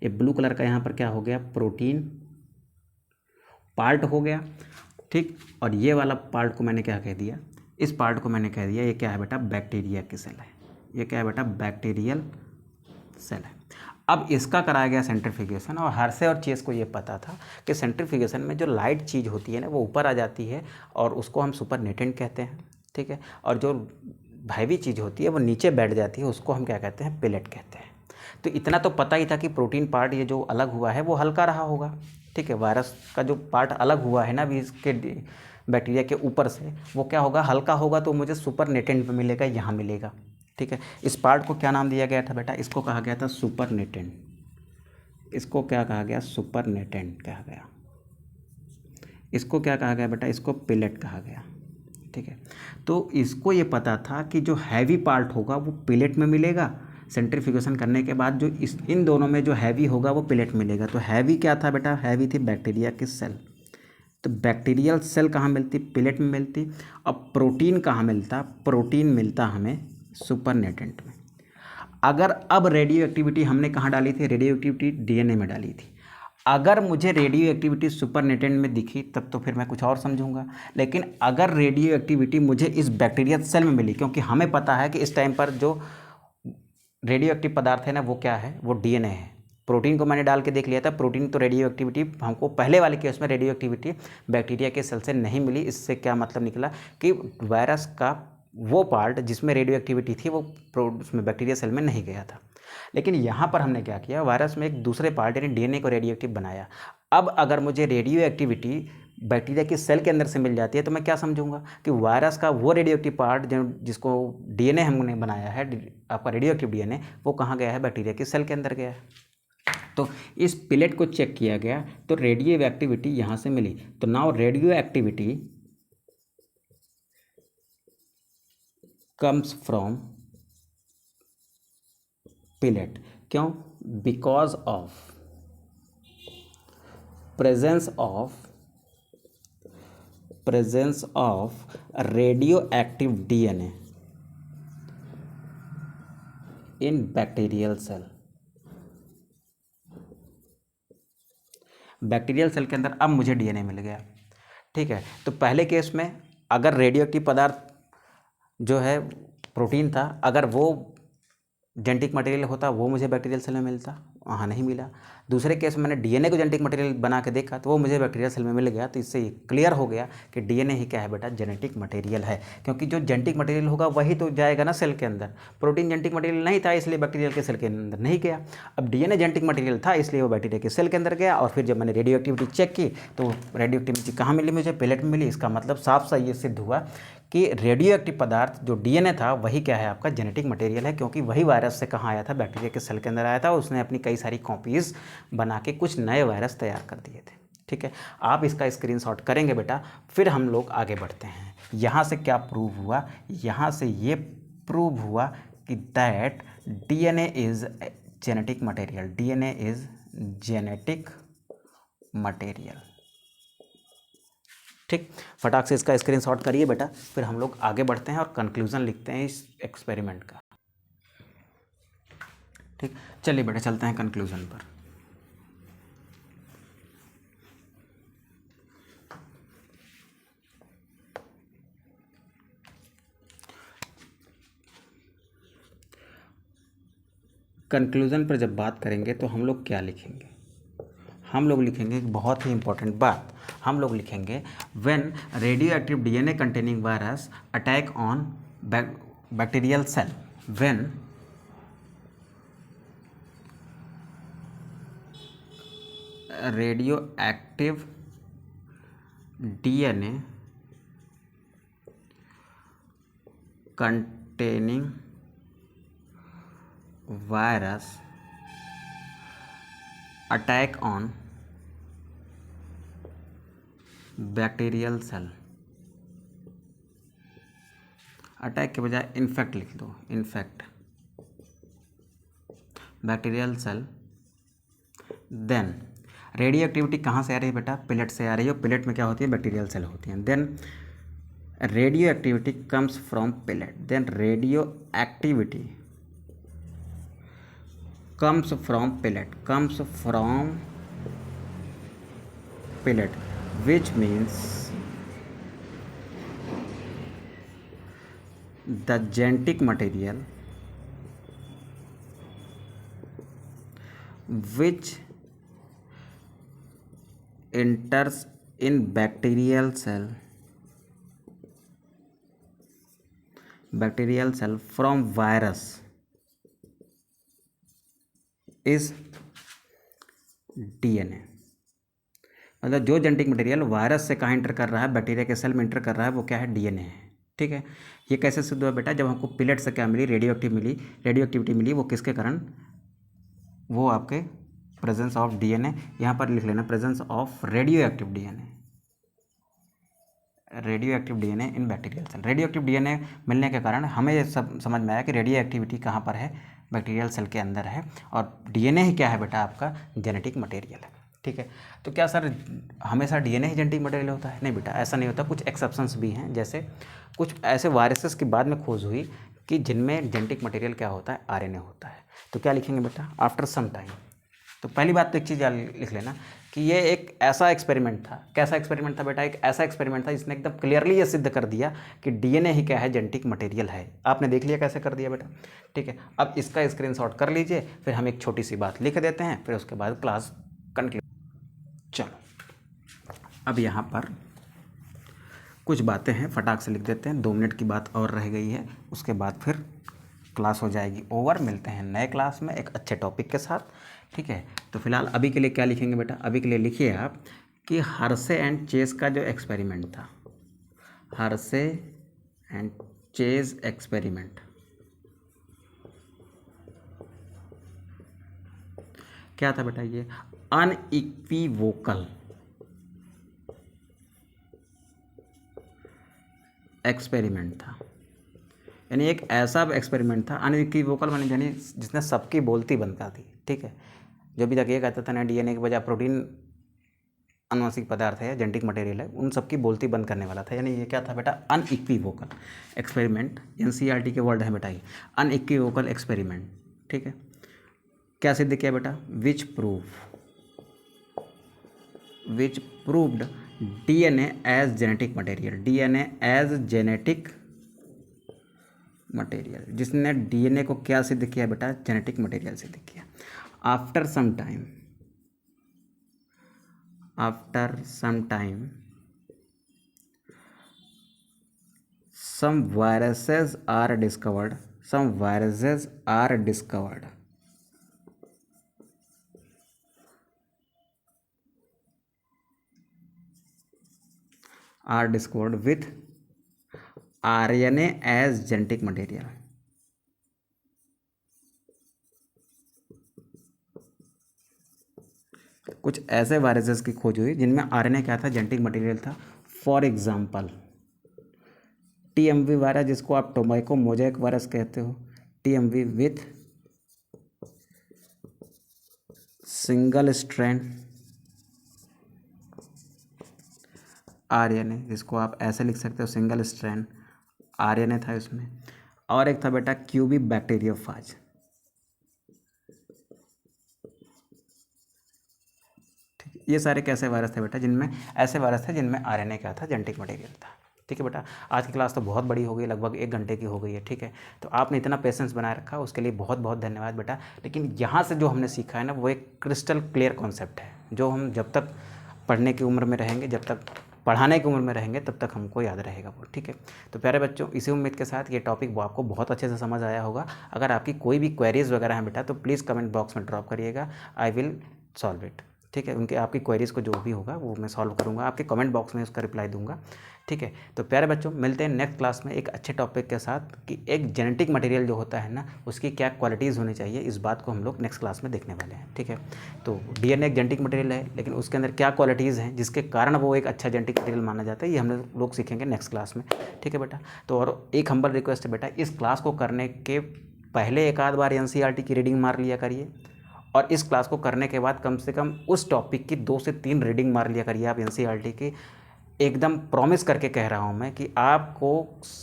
ये ब्लू कलर का यहाँ पर क्या हो गया, प्रोटीन पार्ट हो गया। ठीक, और ये वाला पार्ट को मैंने क्या कह दिया, इस पार्ट को मैंने कह दिया ये क्या है बेटा, बैक्टीरिया की सेल है। ये क्या है बेटा, बैक्टीरियल सेल है। अब इसका कराया गया सेंट्रीफ्यूगेशन और हर्शे और चेस को ये पता था कि सेंट्रीफ्यूगेशन में जो लाइट चीज़ होती है ना वो ऊपर आ जाती है और उसको हम सुपरनेटेंट कहते हैं। ठीक है, और जो हैवी चीज़ होती है वो नीचे बैठ जाती है, उसको हम क्या कहते हैं, पेलेट कहते हैं। तो इतना तो पता ही था कि प्रोटीन पार्ट ये जो अलग हुआ है वो हल्का रहा होगा। ठीक है, वायरस का जो पार्ट अलग हुआ है ना अभी इसके बैक्टीरिया के ऊपर से, वो क्या होगा, हल्का होगा, तो मुझे सुपरनेटेंट पे मिलेगा, यहाँ मिलेगा। ठीक है, इस पार्ट को क्या नाम दिया गया था बेटा, इसको कहा गया था सुपरनेटेंट। इसको क्या कहा गया, सुपरनेटेंट कहा गया। इसको क्या कहा गया बेटा, इसको पिलेट कहा गया। ठीक है, तो इसको ये पता था कि जो हैवी पार्ट होगा वो पिलेट में मिलेगा, सेंट्रीफ्यूगेशन करने के बाद जो इन दोनों में जो हैवी होगा वो पिलेट मिलेगा। तो हैवी क्या था बेटा, हैवी थी बैक्टीरिया की सेल। तो बैक्टीरियल सेल कहाँ मिलती, पिलेट में मिलती। अब प्रोटीन कहाँ मिलता, प्रोटीन मिलता हमें सुपरनेटेंट में। अगर अब रेडियो एक्टिविटी हमने कहाँ डाली थी, रेडियो एक्टिविटी डीएनए में डाली थी। अगर मुझे रेडियो एक्टिविटी सुपरनेटेंट में दिखी तब तो फिर मैं कुछ और समझूंगा, लेकिन अगर रेडियो एक्टिविटी मुझे इस बैक्टीरियल सेल में मिली, क्योंकि हमें पता है कि इस टाइम पर जो रेडियो एक्टिव पदार्थ है ना वो क्या है, वो डीएनए है। प्रोटीन को मैंने डाल के देख लिया था, प्रोटीन तो रेडियो एक्टिविटी हमको पहले वाले केस में रेडियो एक्टिविटी बैक्टीरिया के सेल से नहीं मिली। इससे क्या मतलब निकला कि वायरस का वो पार्ट जिसमें रेडियो एक्टिविटी थी वो उसमें बैक्टीरिया सेल में नहीं गया था। लेकिन यहाँ पर हमने क्या किया, वायरस में एक दूसरे पार्ट यानी डीएनए को रेडियो एक्टिव बनाया। अब अगर मुझे रेडियो एक्टिविटी बैक्टीरिया के सेल के अंदर से मिल जाती है तो मैं क्या समझूंगा कि वायरस का वो रेडियो एक्टिव पार्ट जिसको डीएनए हमने बनाया है, आपका रेडियो एक्टिव डीएनए, वो कहाँ गया है, बैक्टीरिया के सेल के अंदर गया है। तो इस पिलेट को चेक किया गया तो रेडियो एक्टिविटी यहाँ से मिली। तो now radio activity comes from pellet. क्यों, because of presence of radio active DNA in bacterial cell. Bacterial cell के अंदर अब मुझे डीएनए मिल गया। ठीक है, तो पहले केस में अगर रेडियो एक्टिव पदार्थ जो है प्रोटीन था, अगर वो जेनेटिक मटेरियल होता वो मुझे बैक्टीरियल सेल में मिलता, वहाँ नहीं मिला। दूसरे केस में मैंने डीएनए को जेनेटिक मटेरियल बना के देखा तो वो मुझे बैक्टीरियल सेल में मिल गया। तो इससे क्लियर हो गया कि डीएनए ही क्या है बेटा, जेनेटिक मटेरियल है, क्योंकि जो जेनेटिक मटेरियल होगा वही तो जाएगा ना सेल के अंदर। प्रोटीन जेनेटिक मटेरियल नहीं था इसलिए बैक्टीरियल के सेल के अंदर नहीं गया। अब डीएनए जेनेटिक मटेरियल था इसलिए वो बैक्टीरिया के सेल के अंदर गया। और फिर जब मैंने रेडियो एक्टिविटी चेक की तो रेडियो एक्टिविटी कहाँ मिली मुझे, पेलेट में मिली। इसका मतलब साफ सा ये सिद्ध हुआ कि रेडियो एक्टिव पदार्थ जो डीएनए था वही क्या है, आपका जेनेटिक मटेरियल है, क्योंकि वही वायरस से कहाँ आया था, बैक्टीरिया के सेल के अंदर आया था। उसने अपनी कई सारी कॉपीज़ बना के कुछ नए वायरस तैयार कर दिए थे। ठीक है, आप इसका स्क्रीनशॉट करेंगे बेटा, फिर हम लोग आगे बढ़ते हैं। यहाँ से क्या प्रूव हुआ, यहाँ से ये प्रूव हुआ कि that DNA is genetic material, DNA is genetic material. ठीक, फटाक से इसका स्क्रीनशॉट करिए बेटा, फिर हम लोग आगे बढ़ते हैं और कंक्लूजन लिखते हैं इस एक्सपेरिमेंट का। ठीक, चलिए बेटा चलते हैं कंक्लूजन पर। कंक्लूजन पर जब बात करेंगे तो हम लोग क्या लिखेंगे, हम लोग लिखेंगे एक बहुत ही इंपॉर्टेंट बात, हम लोग लिखेंगे when radio active DNA containing virus attack on bacterial cell, when radio active DNA containing virus attack on bacterial cell, attack के बजाय इन्फेक्ट लिख दो, infect bacterial cell. Then radioactivity कहाँ से आ रही है बेटा, पिलेट से आ रही है, पिलेट में क्या होती है, बैक्टीरियल सेल होती हैं। Then radio activity comes from pellet, then radio activity comes from pellet, comes from pellet, which means the genetic material which enters in bacterial cell from virus is DNA। मतलब जो genetic material virus से कहाँ inter कर रहा है, bacteria के cell में inter कर रहा है, वो क्या है, डीएनए है। ठीक है, ये कैसे सिद्ध हुआ बेटा, जब हमको पिलेट से क्या मिली, रेडियो एक्टिविटी मिली, वो किसके कारण, वो आपके प्रेजेंस ऑफ डीएनए, यहाँ पर लिख लेना presence of radio active DNA in bacterial cell. Radio active DNA मिलने के कारण हमें ये सब समझ में आया कि रेडियो एक्टिविटी कहाँ पर है, बैक्टीरियल सेल के अंदर है, और डीएनए ही क्या है बेटा, आपका जेनेटिक मटेरियल है। ठीक है, तो क्या सर हमेशा डीएनए ही जेनेटिक मटेरियल होता है, नहीं बेटा ऐसा नहीं होता, कुछ एक्सेप्शंस भी हैं। जैसे कुछ ऐसे वायरसेस की बाद में खोज हुई कि जिनमें जेनेटिक मटेरियल क्या होता है, आरएनए होता है। तो क्या लिखेंगे बेटा, आफ्टर सम टाइम। तो पहली बात तो एक चीज़ लिख लेना कि ये एक ऐसा एक्सपेरिमेंट था, कैसा एक्सपेरिमेंट था बेटा, एक ऐसा एक्सपेरिमेंट था जिसने एकदम क्लियरली ये सिद्ध कर दिया कि डीएनए ही क्या है, जेनेटिक मटेरियल है। आपने देख लिया कैसे कर दिया बेटा। ठीक है, अब इसका स्क्रीनशॉट कर लीजिए, फिर हम एक छोटी सी बात लिख देते हैं, फिर उसके बाद क्लास कंक्लूड। चलो अब यहाँ पर कुछ बातें हैं, फटाक से लिख देते हैं, 2 मिनट की बात और रह गई है, उसके बाद फिर क्लास हो जाएगी ओवर। मिलते हैं नए क्लास में एक अच्छे टॉपिक के साथ। ठीक है, तो फिलहाल अभी के लिए क्या लिखेंगे बेटा, अभी के लिए लिखिए आप कि हर्शे एंड चेज का जो एक्सपेरिमेंट था, हर्शे एंड चेज एक्सपेरिमेंट, क्या था बेटा, ये अनइक्विवोकल एक्सपेरिमेंट था। यानी एक ऐसा एक्सपेरिमेंट था, अनइक्विवोकल माने यानी जिसने सबकी बोलती बंद कर दी। ठीक है, जो भी तक ये कहता था ना डीएनए के बजाय प्रोटीन आनुवंशिक पदार्थ है, जेनेटिक मटेरियल है, उन सबकी बोलती बंद करने वाला था। यानी ये क्या था बेटा, अनइक्विवोकल एक्सपेरिमेंट। एनसीईआरटी के वर्ड है बेटा ये, अनइक्विवोकल एक्सपेरिमेंट। ठीक है, क्या सिद्ध किया बेटा, which proved DNA as genetic material, DNA as genetic material, जिसने डीएनए को क्या सिद्ध किया बेटा, जेनेटिक मटेरियल सिद्ध किया। After some time some viruses are discovered with RNA as genetic material। कुछ ऐसे वायरसेस की खोज हुई जिनमें आरएनए क्या था, जेनेटिक मटेरियल था। फॉर एग्जांपल टीएमवी वायरस, जिसको आप टोबैको मोज़ेक वायरस कहते हो, TMV with single strand RNA, जिसको आप ऐसे लिख सकते हो, सिंगल स्ट्रैंड आरएनए था इसमें। और एक था बेटा क्यूबी बैक्टीरियोफाज। ठीक है, ये सारे कैसे वायरस थे बेटा, जिनमें ऐसे वायरस थे जिनमें आरएनए क्या था, जेनेटिक मटेरियल था। ठीक है बेटा, आज की क्लास तो बहुत बड़ी हो गई, लगभग 1 घंटे की हो गई है। ठीक है, तो आपने इतना पेशेंस बनाए रखा, उसके लिए बहुत बहुत धन्यवाद बेटा। लेकिन यहाँ से जो हमने सीखा है ना, वो एक क्रिस्टल क्लियर कॉन्सेप्ट है, जो हम जब तक पढ़ने की उम्र में रहेंगे, जब तक पढ़ाने की उम्र में रहेंगे, तब तक हमको याद रहेगा वो। ठीक है, तो प्यारे बच्चों, इसी उम्मीद के साथ ये टॉपिक वो आपको बहुत अच्छे से समझ आया होगा। अगर आपकी कोई भी क्वेरीज़ वगैरह हैं बेटा, तो प्लीज़ कमेंट बॉक्स में ड्रॉप करिएगा, आई विल सॉल्व इट। ठीक है, उनके आपकी क्वेरीज़ को जो भी होगा वो मैं सॉल्व करूँगा, आपके कमेंट बॉक्स में उसका रिप्लाई दूंगा। ठीक है, तो प्यारे बच्चों, मिलते हैं नेक्स्ट क्लास में एक अच्छे टॉपिक के साथ कि एक जेनेटिक मटेरियल जो होता है ना, उसकी क्या क्वालिटीज़ होनी चाहिए, इस बात को हम लोग नेक्स्ट क्लास में देखने वाले हैं। ठीक है, तो डीएनए एक जेनेटिक मटेरियल है, लेकिन उसके अंदर क्या क्वालिटीज़ हैं जिसके कारण वो एक अच्छा जेनेटिक मटेरियल माना जाता है, ये हम लोग सीखेंगे नेक्स्ट क्लास में। ठीक है बेटा, तो और एक हम्बल रिक्वेस्ट है बेटा, इस क्लास को करने के पहले एक आध बार एनसीईआरटी की रीडिंग मार लिया करिए, और इस क्लास को करने के बाद कम से कम उस टॉपिक की 2 से 3 रीडिंग मार लिया करिए आप एनसीईआरटी की। एकदम प्रॉमिस करके कह रहा हूँ मैं कि आपको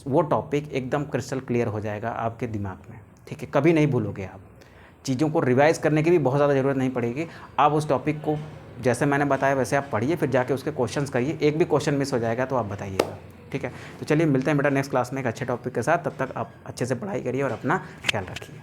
वो टॉपिक एकदम क्रिस्टल क्लियर हो जाएगा आपके दिमाग में। ठीक है, कभी नहीं भूलोगे आप। चीज़ों को रिवाइज करने की भी बहुत ज़्यादा ज़रूरत नहीं पड़ेगी। आप उस टॉपिक को जैसे मैंने बताया वैसे आप पढ़िए, फिर जाके उसके क्वेश्चंस करिए। एक भी क्वेश्चन मिस हो जाएगा तो आप बताइएगा। ठीक है, तो चलिए मिलते हैं बेटा नेक्स्ट क्लास में एक अच्छे टॉपिक के साथ। तब तक आप अच्छे से पढ़ाई करिए और अपना ख्याल रखिए।